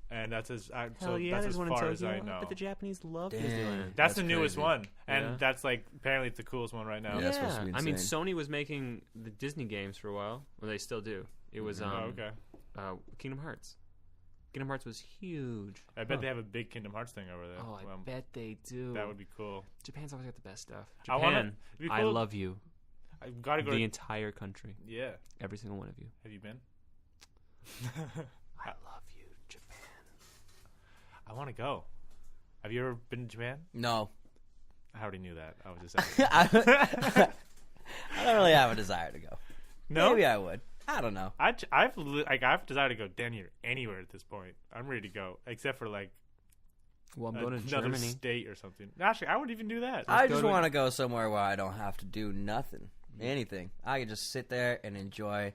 and that's as
Hell
so
yeah,
that's
there's
as
one in
far as
Tokyo.
I know.
But the Japanese love
Damn.
Disneyland.
That's
That's
the newest
crazy.
one, and
Yeah.
that's like apparently it's the coolest one right now.
Yeah, that's supposed to be
I mean,
insane.
Sony was making the Disney games for a while. Well, they still do. It was
Oh, okay.
Kingdom Hearts. Kingdom Hearts was huge.
I bet they have a big Kingdom Hearts thing over there.
Oh, I
Well,
bet they do.
that would be cool.
Japan's always got the best stuff.
I wanna-
Japan,
it'd be
I
cool-
love you.
I gotta go.
The
To,
entire country,
yeah.
every single one of you.
Have you been?
I love you, Japan.
I want to go. Have you ever been to Japan?
No,
I already knew that. I was just asking.
I don't really have a desire to go.
No?
Maybe I would. I don't know.
I've decided to go anywhere at this point. I'm ready to go, except for like
Well, I'm going to
another
Germany.
state or something. Actually, I wouldn't even do that.
I
go
just
to-
want to go somewhere where I don't have to do nothing, anything. I can just sit there and enjoy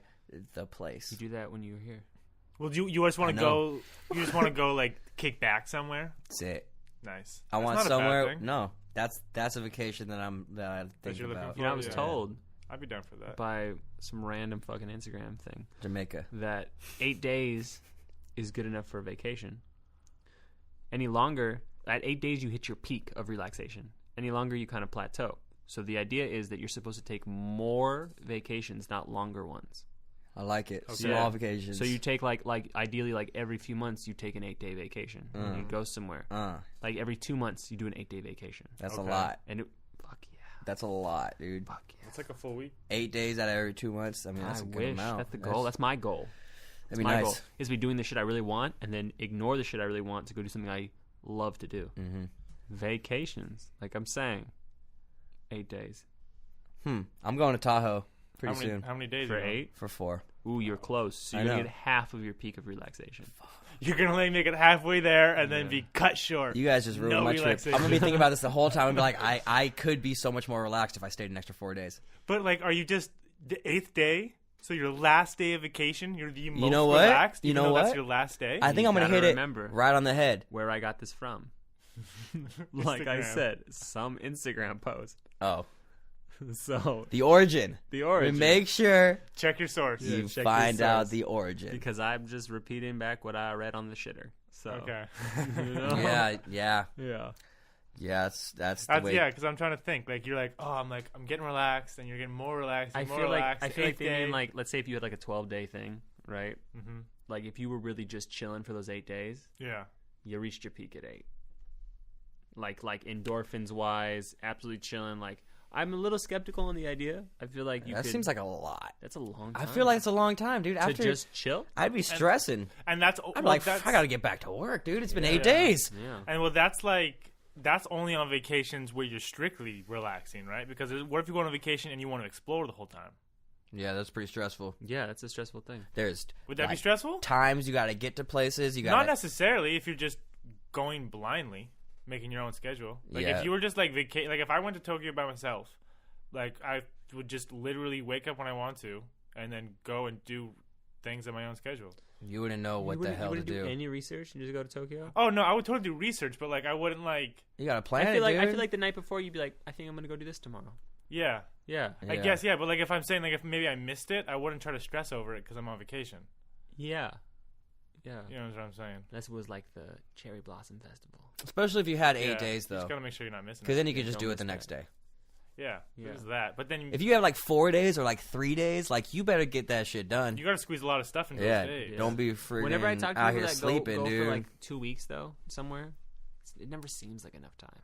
the place.
You do that when you were here.
Well, you just want
I
to
know.
go? You just want to go like kick back somewhere?
That's it.
Nice.
I
That's
want
not a bad
somewhere.
thing.
No, that's a vacation that I think
you're looking
about.
for?
You know, I was
Yeah.
told
I'd be down for that.
by some random fucking Instagram thing
Jamaica.
that 8 days is good enough for a vacation. Any longer, at 8 days, you hit your peak of relaxation. Any longer, you kind of plateau. So the idea is that you're supposed to take more vacations, not longer ones.
I like it.
Okay.
Small
Yeah.
vacations.
So you take like ideally like every few months you take an 8-day vacation. And you go somewhere. Like every 2 months you do an 8-day vacation.
That's
Okay.
a lot.
And fuck yeah,
That's a lot, dude.
fuck yeah.
It's like a full week.
8 days out of every 2 months. I mean, that's
I
a good
wish
amount.
that's the goal. That's my goal.
that'd be
my
nice.
goal is to be doing the shit I really want and then ignore the shit I really want to go do something I love to do.
Mm-hmm.
Vacations, like I'm saying, 8 days
I'm going to Tahoe pretty soon
How many days?
for
are you going?
8.
for 4.
Ooh, you're close. So
I
you're gonna
know.
get half of your peak of relaxation.
You're gonna only make it halfway there and then be cut short.
You guys just ruined
No
my trip.
relaxation.
I'm gonna be thinking about this the whole time and be like, I could be so much more relaxed if I stayed an extra 4 days.
But like, are you just the 8th day? So your last day of vacation, you're the most
know what?
relaxed.
You
even
know
though That's
what?
your last day.
I think I'm gonna
gotta
hit it
remember.
right on the head.
Where I got this from. Like I
Instagram.
said, some Instagram post.
Oh,
So
the origin.
the origin.
We make sure
Check your source.
you
check your
find out
source.
the origin.
because I'm just repeating back what I read on the shitter. So
Okay.
you know?
Yeah.
yeah.
That's the
That's
way.
yeah, because I'm trying to think. Like you're like, oh, I'm getting relaxed, and you're getting more relaxed.
I
And more
feel like
relaxed.
I feel like they
Eighth
mean
day.
like let's say if you had like a 12-day thing, right?
Mhm.
Like if you were really just chilling for those 8 days,
Yeah.
you reached your peak at 8. Like endorphins wise, absolutely chilling. Like I'm a little skeptical on the idea. I feel like
That seems like a lot.
that's a long
I
time.
feel like it's a long time, dude.
to
After
just chill.
I'd be stressing.
And that's
I'd be like,
that's,
I gotta get back to work, dude. It's been 8
Yeah.
days.
Yeah.
And that's only on vacations where you're strictly relaxing, right? Because what if you go on a vacation and you want to explore the whole time?
Yeah, that's pretty stressful.
Yeah, that's a stressful thing.
There's
Would that be
like,
stressful?
times you gotta get to places. You
Not
gotta.
necessarily if you're just going blindly, making your own schedule. Like
Yeah.
if you were just like like if I went to Tokyo by myself, like I would just literally wake up when I want to, and then go and do things at my own schedule.
You wouldn't know what the hell to do.
Any research and just go to Tokyo?
Oh no, I would totally do research, but like I wouldn't like.
You gotta plan
I feel
it,
like
dude.
the night before you'd be like, I think I'm gonna go do this tomorrow.
Yeah,
Yeah.
I guess but like if I'm saying like if maybe I missed it, I wouldn't try to stress over it because I'm on vacation.
Yeah. Yeah.
You know what I'm saying?
That was like the Cherry Blossom Festival.
Especially if you had 8
Yeah,
days,
You
though.
just gotta make sure you're not missing.
Because then you
it.
could just
Don't
do it the
miss
next day.
Yeah, there's that. But then
If you have like 4 days or like 3 days, like you better get that shit done.
you gotta squeeze a lot of stuff into
Yeah,
those days.
don't be friggin'
Whenever I talk to
out
people
here
that
sleeping,
go
dude.
for like 2 weeks though somewhere, it never seems like enough time.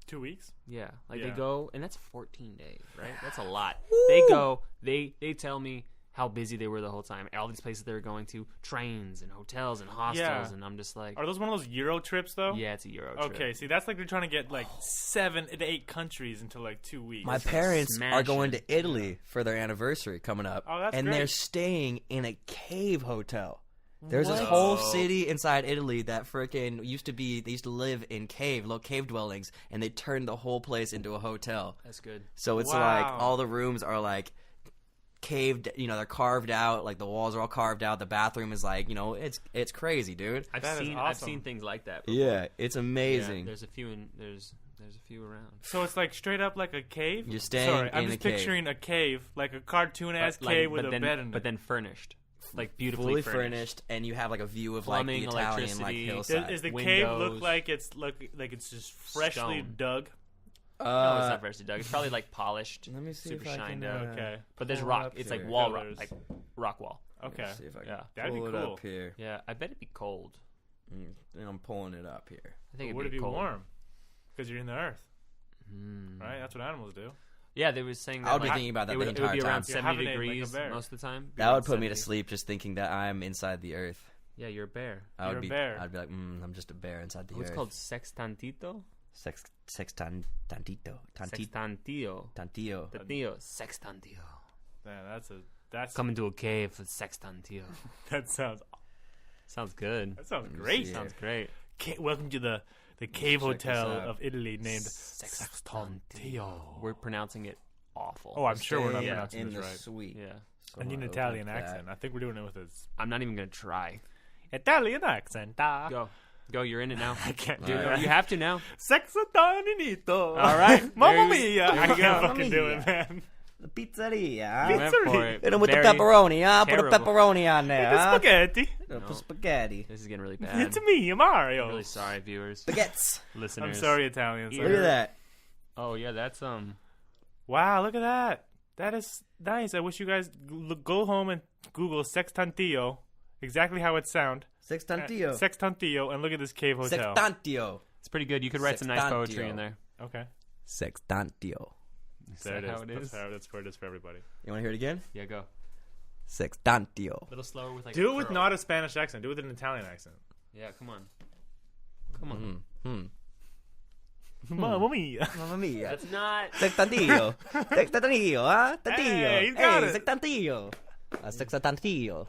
2 weeks.
Yeah, like
Yeah.
they go, and that's 14 days, right? That's a lot.
Woo!
They go, they tell me how busy they were the whole time. All these places they were going to, trains and hotels and hostels,
Yeah.
and I'm just like,
Are those one of those Euro trips though?
yeah, it's a Euro trip.
Okay, see that's like they're trying to get like 7 to 8 countries into like 2 weeks.
My parents
smash
are going
it.
to Italy for their anniversary coming up.
Oh, that's
and
great.
they're staying in a cave hotel. There's this
What?
whole city inside Italy that frickin' they used to live in little cave dwellings, and they turned the whole place into a hotel.
That's good.
So it's
Wow.
like all the rooms are like caved, they're carved out, like the walls are all carved out. The bathroom is like, it's crazy, dude.
I've
That is
seen
awesome.
things like that before.
Yeah, it's
Yeah,
amazing.
there's a few around.
So it's like straight up like a cave.
You're staying
Sorry, I'm
in
just
a cave.
picturing a cave, like a cartoon ass cave with a bed in it.
But then furnished. Like beautifully
Fully
furnished.
furnished, and you have like a view of
Plumbing,
like the Italian like
electricity.
hillside.
Does the cave look
windows,
like it's like it's just freshly
stone.
dug?
No, it's not freshly dug. It's probably like polished.
Let me see
super
if I
shined
can,
out.
Okay.
But there's
pull it
rock.
up
It's
here.
like wall rock,
Pillars.
like rock wall.
Okay.
Let's see if I can
Yeah.
That'd be
pull it
cool.
up here.
Yeah, I bet it'd be cold.
And I'm pulling it up here.
I think
Would
it'd
it be
cold.
warm? Because you're in the earth,
Hmm.
right? That's what animals do.
Yeah, they were saying that.
I would be
like,
thinking about that
it
the
would,
entire
it would be
time.
around
You're
70
hibernating like a
degrees
bear.
most of the time. Be
That
around
would put me to
70.
sleep just thinking that I'm inside the earth.
Yeah, you're a bear.
I would
You're a
be.
bear.
I'd be like, I'm just a bear inside the
What's
earth.
called sextantito?
Tantito.
Sextantillo.
Tantillo.
Tantillo. Sextantillo.
Yeah, that's
Come into a cave for sextantillo.
that sounds
Sounds good.
great.
see.
Sounds great.
Welcome to the cave
Check this
hotel
out.
of Italy named
Sextantillo. We're pronouncing it awful.
Oh, I'm sure we're not
Stay
pronouncing
in
this
the
right.
suite.
Yeah.
So
I need an
I'll
Italian
open that.
accent. I think we're doing it with a
I'm not even going to try.
Italian accent.
Go, you're in it now.
I can't
Dude,
do that.
you have to now.
Sextaninito.
All right.
Mamma
There you
mia. I
go.
can't
Mamma
fucking do
mia.
it, man.
The pizzeria.
I went for it.
Hit him with the
Very
pepperoni, huh? Put a
terrible.
pepperoni on there,
The
huh?
spaghetti.
Put
No.
spaghetti.
This is getting really bad.
It's me, Mario.
I'm really sorry, viewers,
Baguettes.
listeners.
I'm sorry, Italians.
Look at that.
Oh yeah, that's
Wow, look at that. That is nice. I wish you guys go home and Google Sextantillo, exactly how it sounds.
Sextantillo.
Sextantillo, and look at this cave hotel.
Sextantio.
it's pretty good. You could write some nice poetry
Sextantio.
in there.
Okay.
Sextantio.
There it
that
is.
how it is?
That's where it is for everybody.
You want to hear it again?
Yeah, go.
Sextantio.
A little slower with like.
Do
a
it with
curl.
not a Spanish accent. Do it with an Italian accent.
Yeah, come on. Come on.
Mamma mia.
Mamma mia.
That's not.
Sextantillo. Sextantillo, huh? Tantillo.
Hey, he's got it.
Sextantillo. Sextantillo.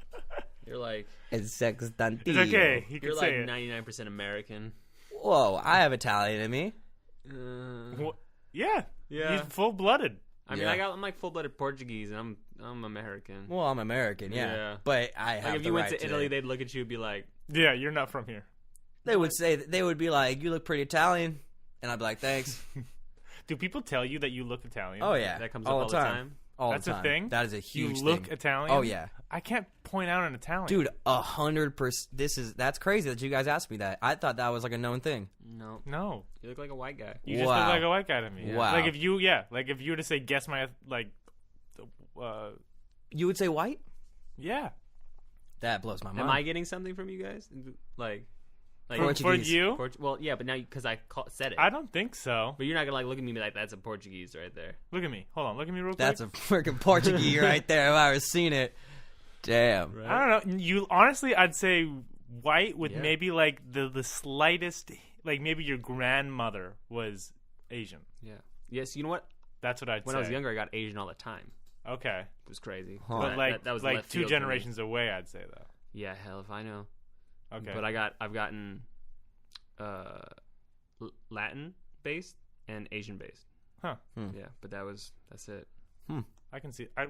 You're like.
It's sextantillo.
It's okay. He can
You're
say
like
it.
99% American.
Whoa, I have Italian in me.
Yeah.
Yeah.
He's full blooded.
I mean,
Yeah.
I'm like full-blooded Portuguese, and I'm American.
Well, I'm American, yeah.
Yeah.
But I have
Like if
the
you went
right
to Italy, they'd look at you and be like,
Yeah, you're not from here.
They would be like, "You look pretty Italian," and I'd be like, "Thanks."
Do people tell you that you look Italian?
Oh yeah,
that comes
all
up all
the
the
time.
time.
All
That's
the
a
time.
thing?
That is a
You
huge
look
thing.
Italian?
Oh yeah,
I can't point out an Italian.
dude, 100%. That's crazy that you guys asked me that. I thought that was like a known thing.
No,
No.
you look like a white guy.
You just
Wow.
look like a white guy to me.
Wow.
Like if you were to say guess my
You would say white?
yeah.
That blows my mind.
Am I getting something from you guys? Like
For
Portuguese.
you?
well, yeah, but now because I said it,
I don't think so.
but you're not gonna like look at me and be like, "That's a Portuguese right there."
Look at me. Hold on. Look at me real quick.
That's a freaking Portuguese right there. If I ever seen it, damn.
Right?
I don't know. You honestly, I'd say white with
Yeah.
maybe like the slightest, like maybe your grandmother was Asian.
Yeah. Yes. You know what?
That's what I'd
When
say.
I was younger, I got Asian all the time.
Okay,
It was crazy.
Huh.
but like
that was
like
left
2
field for me.
generations away, I'd say though.
Yeah, hell if I know.
Okay,
But I've gotten Latin based and Asian based.
Huh.
Hmm.
Yeah, but that's it.
I can see. I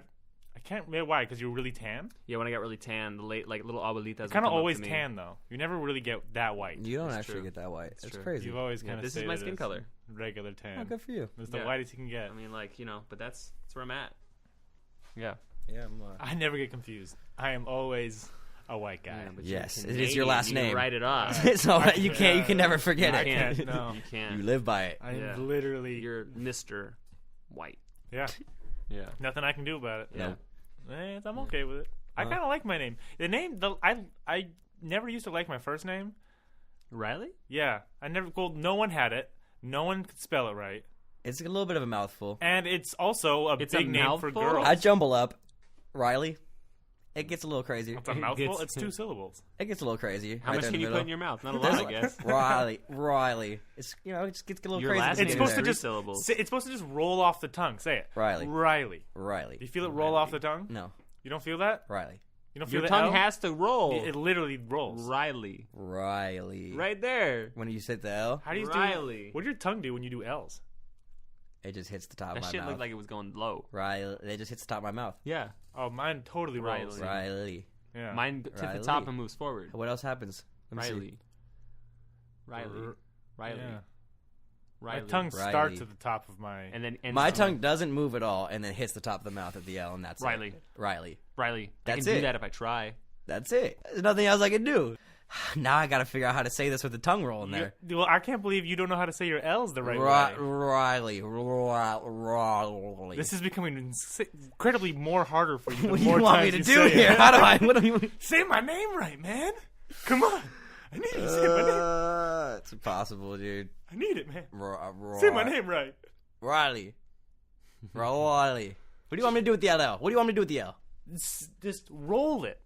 I can't remember why, because you were really tan?
Yeah, when I got really tan, the late like little abuelitas.
Kind of always tan, though. You never really get that white.
You don't
It's
actually
true.
get that white. It's
true.
crazy.
You've always
Yeah,
kind of
this is my skin color.
Regular tan.
Oh, good for you.
It's the
Yeah.
whitest you can get.
I mean, like, but that's where I'm at. Yeah.
Yeah,
I never get confused. I am always a white guy.
Yeah, but
Yes,
you're
it is your
Canadian.
last
You can
name.
write it off.
It's all right. You
Yeah.
can never forget
I
it.
can't. No.
You can't.
You live by it.
I'm
Yeah.
literally.
You're Mr. White.
Yeah.
Yeah.
Nothing I can do about it.
Yeah.
I'm okay with it. I kind of like my name. The name. I never used to like my first name.
Ryley?
Yeah. I never. Well, no one had it. No one could spell it right.
It's a little bit of a mouthful.
And it's also a
It's
big
a
name for
mouthful?
girls.
I jumble up. Ryley. It gets a little crazy.
It's a mouthful. It's 2 syllables.
It gets a little crazy.
How
right
much
there
can you
the
put in
middle.
your mouth? Not a lot, I guess.
Riley. It's it just gets a little
Your
crazy.
last
It's
name
supposed
is
to
3
just
syllables.
It's supposed to just roll off the tongue. Say it.
Riley.
Riley.
Riley.
Do you feel it roll off the tongue?
No,
You don't feel that?
Riley.
You don't feel
Your
the
tongue
L?
has to roll.
It literally rolls.
Riley.
Riley.
Right there.
When you say the L,
How do you
Riley.
do? What does your tongue do when you do L's?
it just hits the top
That
of my
shit
mouth.
looked like it was going low.
Riley. It just hits the top of my mouth.
Yeah.
Oh, mine totally rolls.
Riley.
Riley.
Yeah.
Mine to the
Riley.
top and moves forward.
What else happens? Let me see.
Riley. Riley. Riley.
Yeah. My
Riley.
tongue
Riley.
starts at the top of my.
And then
My tongue doesn't move at all, and then hits the top of the mouth at the L, and that's
Riley.
it. Riley.
Riley.
That's
I can
it.
do that if I try.
That's it. There's nothing else I can do. Now I got to figure out how to say this with the tongue roll in there.
Well, I can't believe you don't know how to say your L's the right way.
Riley. Riley.
This is becoming incredibly more harder for you. The
What do
more
you want me
times
to
you
do
say
here?
it.
How do I? What do you?
Say my name right, man. Come on. I need you to say my name.
It's impossible, dude.
I need it, man. Say my name right.
Riley. Riley. What do you want me to do with the L? What do you want me to do with the L?
Just roll it.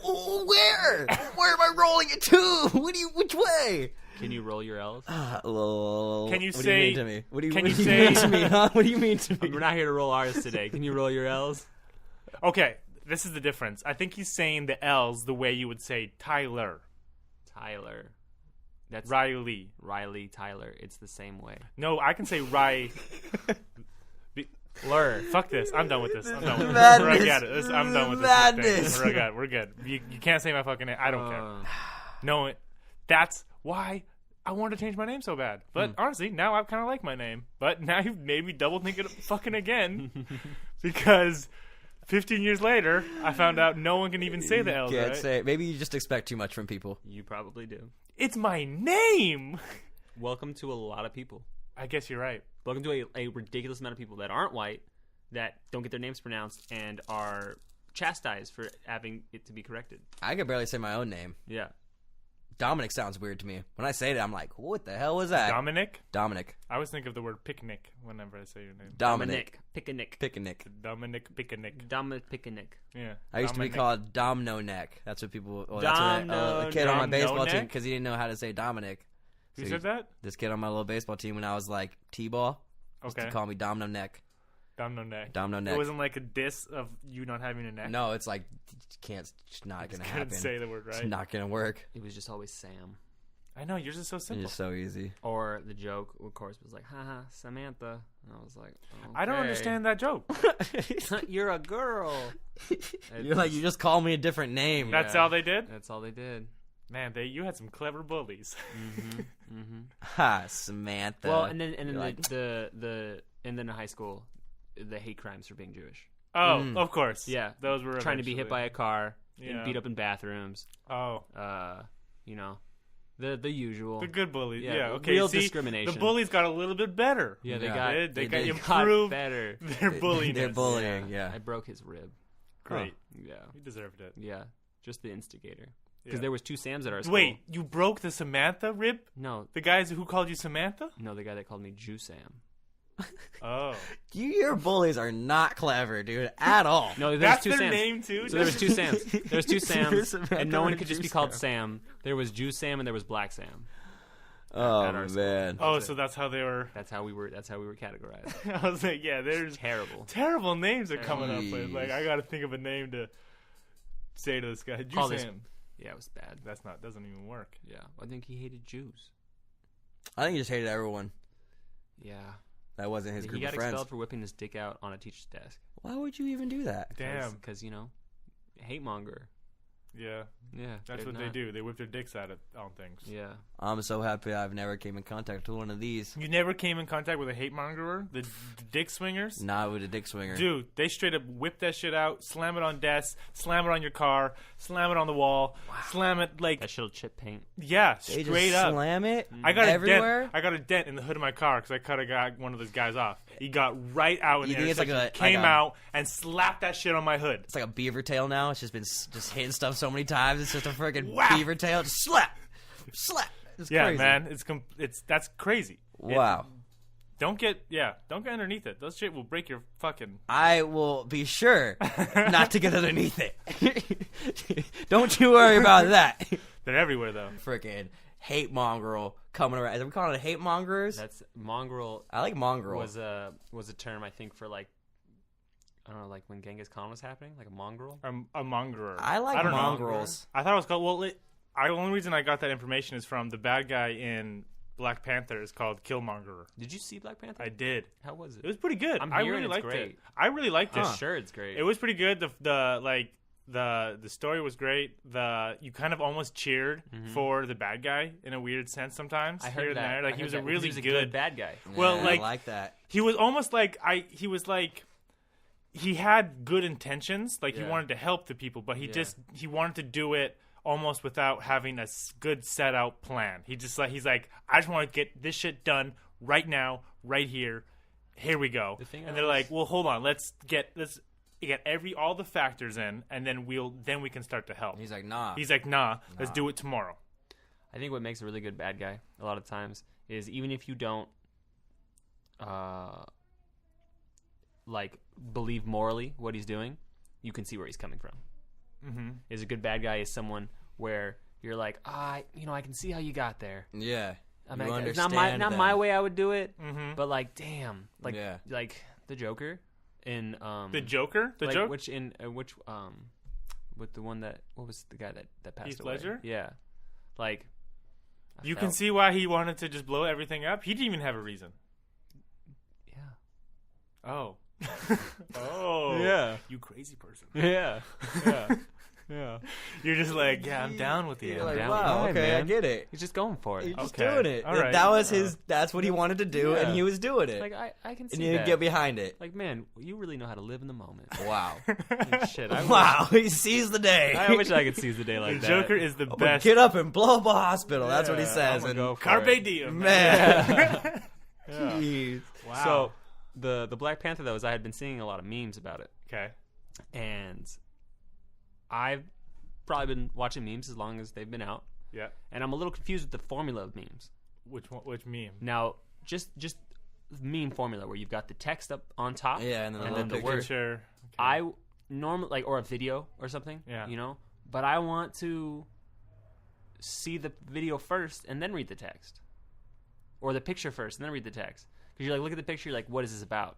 Where? Where am I rolling it to? Which way?
Can you roll your L's?
Can you
what
say-
do you mean to me? What do you,
can
what
you
do you
say-
mean to me, huh? What do you mean to me?
We're not here to roll ours today. Can you roll your L's?
Okay, this is the difference. I think he's saying the L's the way you would say Tyler.
Tyler. That's
Riley.
Riley, Tyler. It's the same way.
No, I can say Ry.
Lur.
Fuck this. I'm done with this. I'm done with this.
Madness.
I got it. I'm done with this.
Madness.
Thing. We're good. You can't say my fucking name. I don't care. No, that's why I wanted to change my name so bad. But honestly, now I kind of like my name. But now you've made me double think it fucking again. Because 15 years later, I found out no one can even say the L's,
Can't
right?
say. Maybe you just expect too much from people.
You probably do.
It's my name!
Welcome to a lot of people.
I guess you're right.
Welcome to a ridiculous amount of people that aren't white, that don't get their names pronounced, and are chastised for having it to be corrected.
I could barely say my own name.
Yeah.
Dominic sounds weird to me. When I say it, I'm like, what the hell was that?
Dominic?
Dominic.
I always think of the word picnic whenever I say your name.
Dominic.
Picnic.
Picnic.
Dominic Picnic.
Dominic Picnic.
Yeah.
I used to be
Dominic.
called Domino Neck. That's what people. Well, that's what a kid on my
Domino
baseball team
Neck?
because he didn't know how to say Dominic.
You
So
said that?
This kid on my little baseball team when I was like T-ball used
Okay.
to call me Domino Neck.
Domino neck.
Domino
It
Neck.
wasn't like a diss of you not having a neck.
No, it's like can't. It's not
Just
gonna
couldn't
happen.
say the word
It's
right.
not gonna work.
It was just always Sam.
I know yours is so
It's
simple.
just so easy.
Or the joke, of course, was like, haha, Samantha. And I was like, okay.
I don't understand that joke.
You're a girl.
You're like you just call me a different name.
That's
Yeah.
all they did.
That's all they did.
Man, you had some clever bullies.
Ha, Samantha.
Well, and then
You're like,
and then in high school, the hate crimes for being Jewish.
Oh, of course.
Yeah,
those were
trying to be hit by
eventually-
a car,
Yeah.
and beat up in bathrooms.
Oh,
You know, the usual.
the good bullies.
Yeah,
Yeah, okay.
real
see,
discrimination.
The bullies got a little bit better.
Yeah, they
Yeah.
got
They got
did.
improved
better.
their bullying.
They're bullying. Yeah.
I broke his rib.
Great.
Yeah,
You deserved it.
yeah, just the instigator. Because
Yeah.
there was 2 Sams at our school.
Wait, you broke the Samantha rib?
No,
The guys who called you Samantha?
no, the guy that called me Jew Sam.
Oh,
Your bullies are not clever, dude, at all.
No, there's
that's
2
their
Sams.
name too.
So there was 2 Sams. There was 2 Sams,
Samantha
and no one
and
could just
Jew
be called
Sam.
Sam. There was Jew Sam and there was Black Sam.
Oh
at our school.
man.
Oh, so that's how they were.
That's how we were. That's how we were categorized.
I was like, yeah, there's
Terrible.
terrible names they're coming up with.
Jeez.
Like, I got to think of a name to say to this guy.
Call this-
Sam.
Yeah, it was bad.
Doesn't even work.
Yeah, I think he hated Jews.
I think he just hated everyone.
Yeah.
That wasn't his group
He got
of friends.
expelled for whipping his dick out on a teacher's desk.
Why would you even do that?
Damn.
Because, hate-monger.
Yeah.
Yeah.
That's what they do. They whip their dicks out on things.
Yeah.
I'm so happy I've never came in contact with one of these.
You never came in contact with a hate-mongerer? The dick swingers?
Not with a dick swinger.
Dude, they straight up whip that shit out, slam it on desks, slam it on your car, slam it on the wall, slam it like...
That shit'll chip paint.
Yeah,
They
straight
just
up.
slam it
I got
everywhere?
I got a dent in the hood of my car because I cut one of those guys off. He got right out in
You
the
think it's like
intersection,
a-
came
like a-
out and slapped that shit on my hood.
It's like a beaver tail now. It's just been just hitting stuff so many times. It's just a freaking
Whack.
beaver tail. Just slap. It's
Yeah,
crazy.
man, that's crazy.
Wow.
Don't get underneath it. Those shit will break your fucking...
I will be sure not to get underneath it. Don't you worry about that.
They're everywhere, though.
Freaking hate mongrel coming around. Are we calling it hate mongerers?
That's mongrel.
I like mongrel.
Was a term, I think, for like, I don't know, like when Genghis Khan was happening, like a mongrel.
A mongerer.
I like
don't know.
mongrels.
I thought it was called... Well, the only reason I got that information is from the bad guy in Black Panther is called Killmonger.
Did you see Black Panther?
I did.
How was
It
it?
was pretty good.
I'm
I
hearing
really
it's
liked
great.
it. I really liked it.
Sure, it's great.
It was pretty good. The story was great. You kind of almost cheered for the bad guy in a weird sense sometimes.
I
here
heard
and
that.
there. Like
I
he
heard
was
that
a
because
really
he was
good
bad guy.
Well,
Yeah,
like
I like that.
he was almost like he was like he had good intentions. Like he
Yeah.
wanted to help the people, but
Yeah.
he wanted to do it almost without having a good set out plan. He's like I just want to get this shit done right now, right here. Here we go. And they're like, well, hold on, let's get all the factors in, and then we can start to help.
He's like, nah.
He's like, nah, let's do it tomorrow.
I think what makes a really good bad guy a lot of times is even if you don't like believe morally what he's doing, you can see where he's coming from.
Mm-hmm.
Is a good bad guy is someone where you're like, I can see how you got there.
Yeah.
I
You
mean, it's not
understand
my
them.
way I would do it,
Mm-hmm.
but like, damn, like
Yeah.
like the Joker in
The Joker,
like,
Joker.
with the one that what was the guy that passed
Heath
away?
Ledger?
Yeah, like
You can see why he wanted to just blow everything up. He didn't even have a reason.
Yeah.
Oh. Oh.
Yeah.
You crazy person.
Yeah. Yeah. Yeah.
You're just like, yeah, I'm down with you.
You're
I'm
like,
down
wow,
with it,
okay, I
man.
get it.
He's just going for
He's
it.
just
Okay.
doing it.
All right.
That was that's what he wanted to do,
Yeah.
and he was doing it.
Like I can see
and you
that.
get behind it.
Like, man, you really know how to live in the moment.
Wow.
Like, shit.
Wow, he sees the day.
I wish I could seize the day like
The
that.
Joker is the
But
best.
get up and blow up a hospital. That's what he
Yeah,
says.
I'm
And
gonna go for
Carpe
it.
diem.
man,
Yeah.
jeez.
Wow.
So the Black Panther though is I had been seeing a lot of memes about it,
Okay.
and I've probably been watching memes as long as they've been out,
Yeah.
and I'm a little confused with the formula of memes.
Which one? Which meme?
Now, just meme formula where you've got the text up on top,
Yeah, and then
and
the
then the
picture.
word.
Sure. Okay.
I normally like or a video or something,
Yeah.
you know, but I want to see the video first and then read the text, or the picture first and then read the text. Because you're like, look at the picture, you're like, what is this about?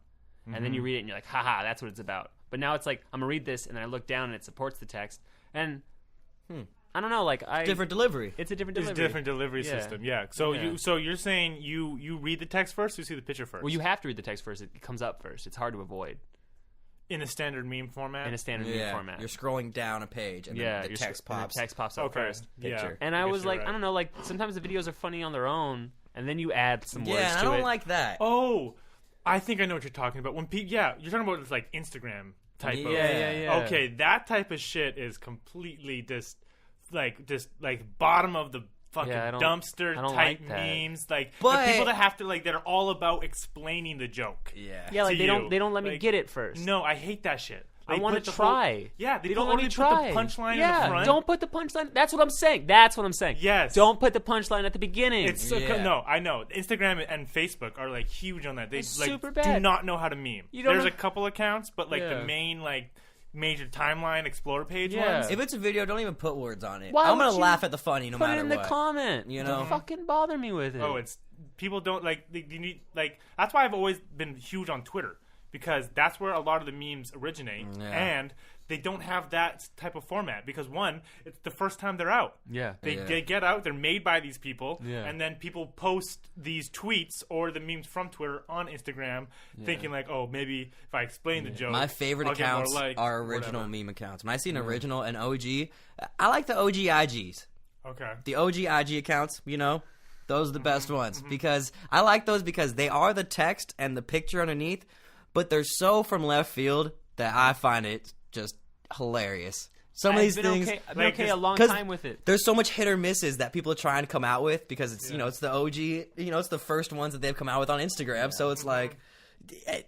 And then you read it and you're like, haha, that's what it's about. But now it's like, I'm gonna read this and then I look down and it supports the text, and I don't know, like
Different delivery.
It's a different
It's
delivery.
a different delivery
Yeah.
system. Yeah. So
Yeah.
you're saying you read the text first, or you see the picture first?
Well, you have to read the text first. It comes up first. It's hard to avoid
in a standard meme format.
in a standard meme
Yeah,
format.
you're scrolling down a page, and
yeah,
then the
you're
text
and
pops.
The text pops up
Okay.
first.
Picture.
And I
guess
was
you're
like,
right.
I don't know, like sometimes the videos are funny on their own, and then you add some words
Yeah, and
to
I don't
it.
like that.
Oh, I think I know what you're talking about. When you're talking about this like Instagram type of.
Yeah.
Okay, that type of shit is completely just bottom of the fucking
Yeah, I don't
dumpster
like
type
that.
memes. Like
But-
the people that have to that are all about explaining the joke.
Yeah.
Yeah, like
to
they don't
you.
let me
Like,
get it first.
No, I hate that shit.
I
They
want
put
to
the whole-
try.
Yeah,
They don't let
only
me try.
Put the punchline
yeah,
in the front.
don't put the punchline. That's what I'm saying. That's what I'm saying.
Yes.
Don't put the punchline at the beginning.
It's so
Yeah.
no, I know. Instagram and Facebook are like huge on that. They
It's
like
super
do
bad.
not know how to meme.
You don't
There's
know-
a couple accounts, but like
Yeah.
the main major timeline explore page
Yeah.
ones.
If it's a video, don't even put words on it.
Why
I'm
would
gonna
you
laugh at the funny no
put
matter
it in the
what.
comment.
You know?
Don't fucking bother me with it.
Oh, it's people don't like. You need like that's why I've always been huge on Twitter because that's where a lot of the memes originate, and they don't have that type of format because one, it's the first time they're out.
Yeah.
They get out, they're made by these people,
Yeah.
and then people post these tweets or the memes from Twitter on Instagram, thinking like, oh, maybe if I explain the joke,
My favorite
I'll get more
accounts
likes,
are original
whatever.
meme accounts. When I see an original, an OG, I like the OG IGs.
Okay.
The OG IG accounts, those are the best ones because I like those because they are the text and the picture underneath, but they're so from left field that I find it just hilarious. Some of these things,
I've been okay a long
'cause
time with it.
there's so much hit or misses that people are trying to come out with because it's it's the OG, it's the first ones that they've come out with on Instagram. So it's like,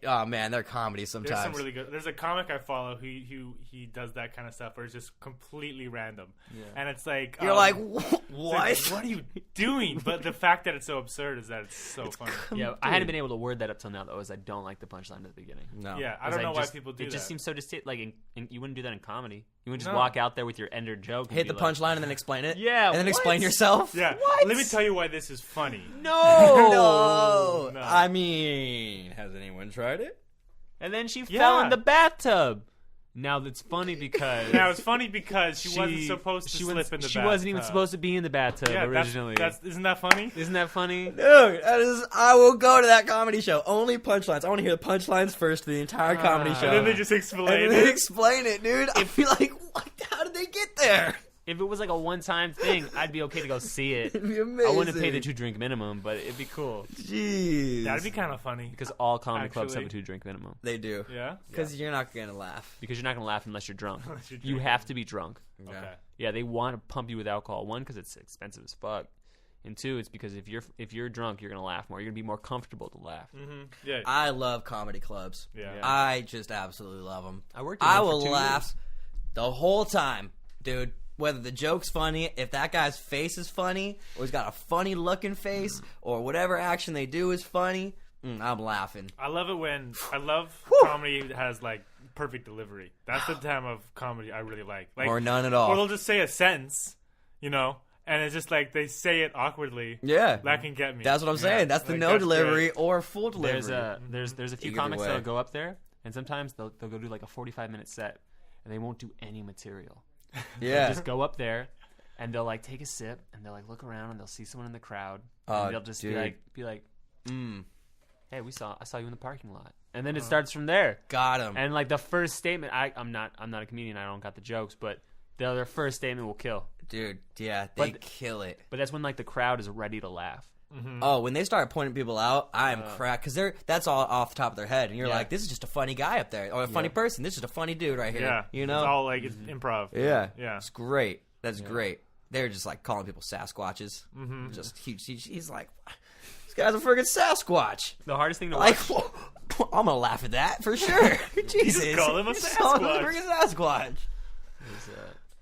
oh man, they're comedy sometimes.
There's some really good. There's a comic I follow who he does that kind of stuff where it's just completely random, and it's like
You're like,
it's
what?
like, what are you doing? But the fact that it's so absurd is that it's so funny.
Yeah, I hadn't been able to word that up till now, though, is I don't like the punchline at the beginning.
No.
Yeah, I don't know why people do that.
It just seems so like you wouldn't do that in comedy. You wouldn't just walk out there with your ender joke.
Hit the punchline and then explain it.
Yeah,
and then
what?
explain yourself.
Yeah,
What?
let me tell you why this is funny.
No.
No. I mean, has anyone tried it?
And then she fell in the bathtub. Now that's funny because
Now it's funny because she wasn't supposed to slip in the bathtub.
She wasn't even supposed to be in the bathtub originally.
Isn't that funny?
Isn't that funny?
Dude, I will go to that comedy show. Only punchlines. I want to hear the punchlines first to the entire comedy show.
And then they just explain
And
it.
then they explain it, dude. I feel like, what? How did they get there?
If it was like a one-time thing, I'd be okay to go see it.
It'd be amazing.
I wouldn't pay the 2-drink minimum, but it'd be cool
Jeez.
That'd be kind of funny.
because all comedy clubs have a
Actually.
2-drink minimum.
They do.
Yeah.
Because you're not going to laugh.
Because you're not gonna laugh unless you're drunk.
Unless you're
You
drinking.
have to be drunk.
Yeah.
Okay.
Yeah, they want to pump you with alcohol. One, because it's expensive as fuck, and two, it's because if you're drunk, you're gonna laugh more. You're gonna be more comfortable to laugh.
Yeah.
I love comedy clubs.
Yeah.
I just absolutely love them.
I worked in
I
one for
will
2
laugh
years.
the whole time, dude. Whether the joke's funny, if that guy's face is funny, or he's got a funny looking face, or whatever action they do is funny, I'm laughing.
I love it when comedy that has like perfect delivery. That's the time of comedy I really like.
Or none at all.
Or they'll just say a sentence, and it's just like they say it awkwardly.
Yeah.
That can get me.
That's what I'm saying. That's the
Like,
no
that's
delivery
great.
or full delivery.
There's a few
Either
comics
way.
that'll go up there, and sometimes they'll go do like a 45-minute set, and they won't do any material.
Yeah.
Just go up there, and they'll like take a sip, and they'll like look around, and they'll see someone in the crowd,
Oh,
and they'll just
dude.
be like, hey, I saw you in the parking lot, and then it starts from there.
Got him.
And like the first statement, I'm not a comedian, I don't got the jokes, but their first statement will kill.
Dude, yeah, they
But-
kill it.
But that's when like the crowd is ready to laugh.
Oh, when they start pointing people out, I am cracked because that's all off the top of their head, and you're
Yeah.
like, "This is just a funny guy up there, or a funny person. This is just a funny dude right here."
Yeah.
You know,
It's all like it's improv.
yeah,
Yeah.
it's great. That's great. They're just like calling people Sasquatches. Just he's like, "This guy's a friggin' Sasquatch."
The hardest thing to
Like,
watch.
I'm gonna laugh at that for sure. Jesus,
call him a
You just call him a
Sasquatch.
friggin' Sasquatch.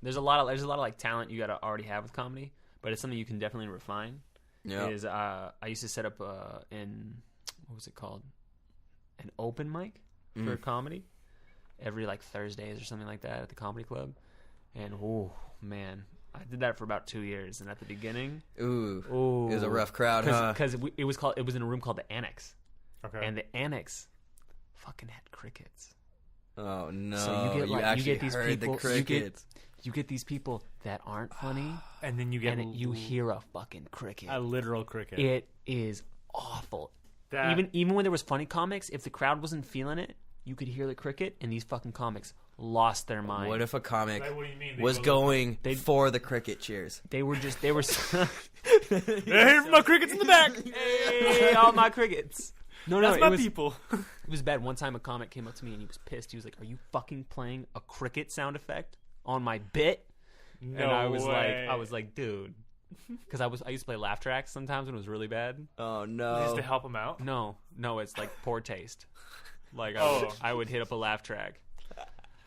There's a lot of like talent you gotta already have with comedy, but it's something you can definitely refine.
Yeah.
Is I used to set up in what was it called, an open mic for comedy every like Thursdays or something like that at the comedy club, and oh man, I did that for about 2 years, and at the beginning,
Ooh, it was a rough crowd, huh?
Because it was in a room called the Annex,
Okay.
and the Annex fucking had crickets.
Oh no!
So you get like
actually
you get these
heard
people,
the crickets.
you get these people that aren't funny,
and then you get
you hear a fucking cricket.
a literal cricket.
It is awful.
That-
Even when there was funny comics, if the crowd wasn't feeling it, you could hear the cricket, and these fucking comics lost their mind.
What if a comic
Like, what do you mean? They
was
go-
going for the cricket cheers?
they were
Hey, my crickets in the back.
hey, all my crickets. No,
That's
it
my
was,
people.
It was bad. One time a comic came up to me and he was pissed. He was like, "Are you fucking playing a cricket sound effect on my bit?"
No
And I was
way.
like, dude, because I used to play laugh tracks sometimes when it was really bad.
Oh
Just
no!
to help him out.
No, it's like poor taste. Like
Oh.
I would hit up a laugh track,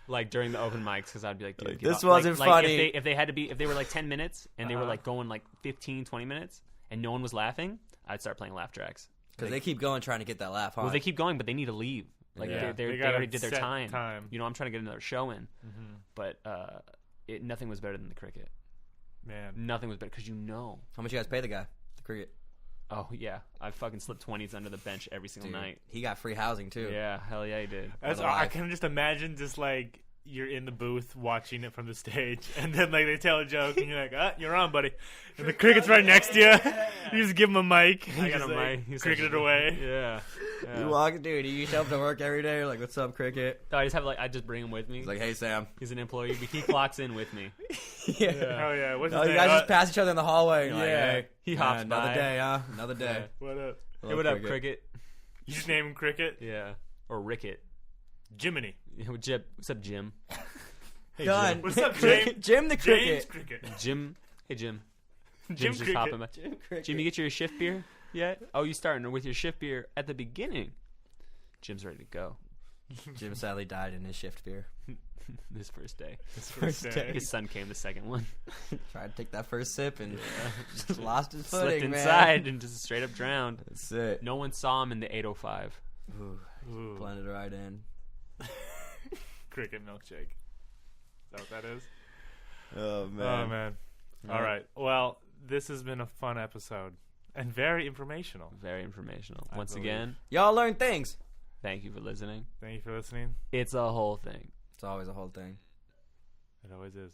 like during the open mics, because I'd be like, dude,
Like,
give
this
up.
wasn't funny.
If they were like 10 minutes and they were like going like 15, 20 minutes and no one was laughing, I'd start playing laugh tracks.
Because they keep going trying to get that laugh, huh?
Well, they keep going, but they need to leave. Like
Yeah.
they
gotta
already did their
set
time. You know, I'm trying to get another show in, but nothing was better than the cricket.
Man.
Nothing was better because
How much you guys pay the guy? The cricket.
Oh yeah, I fucking slipped 20s under the bench every single
Dude,
night.
he got free housing too.
Yeah, hell yeah, he did.
I can just imagine just like you're in the booth watching it from the stage, and then like they tell a joke, and you're like, you're on, buddy. And the cricket's right next to you. You just give him a mic.
I got
just,
a
like,
mic.
cricket it away.
Yeah.
You walk, dude. You show up to work every day. You're like, "What's up, cricket?"
I just bring him with me.
He's like, "Hey, Sam."
He's an employee, but he clocks in with me.
Yeah.
Oh yeah. What's
No,
his
you
name?
guys just pass each other in the hallway. And you're
Yeah.
like, hey,
He hops
another
by.
day, huh? Another day.
What up?
Hey, what up, cricket?
You just name him Cricket.
Yeah. Or Ricket.
Jiminy.
Yeah, what's up, Jim? Hey,
Done.
Jim.
What's up, James?
Jim the
James
cricket.
Cricket.
Jim. Hey, Jim.
Jim
Jim's just
Cricket.
hopping by.
Jim cricket.
Jim, you get your shift beer yet? Oh, you starting with your shift beer at the beginning. Jim's ready to go.
Jim sadly died in his shift beer.
This first day.
First day.
His son came the second one.
Tried to take that first sip and just lost his
Slipped
footing, man.
inside and just straight up drowned.
That's it.
No one saw him in the 805.
Ooh,
Ooh.
blended right in.
Cricket milkshake. Is that what that is?
Oh man.
Oh man. All right. Well, this has been a fun episode and very informational.
Very informational.
I
Once
believe.
again,
Y'all learn things.
thank you for listening.
Thank you for listening.
It's a whole thing.
It's always a whole thing.
It always is.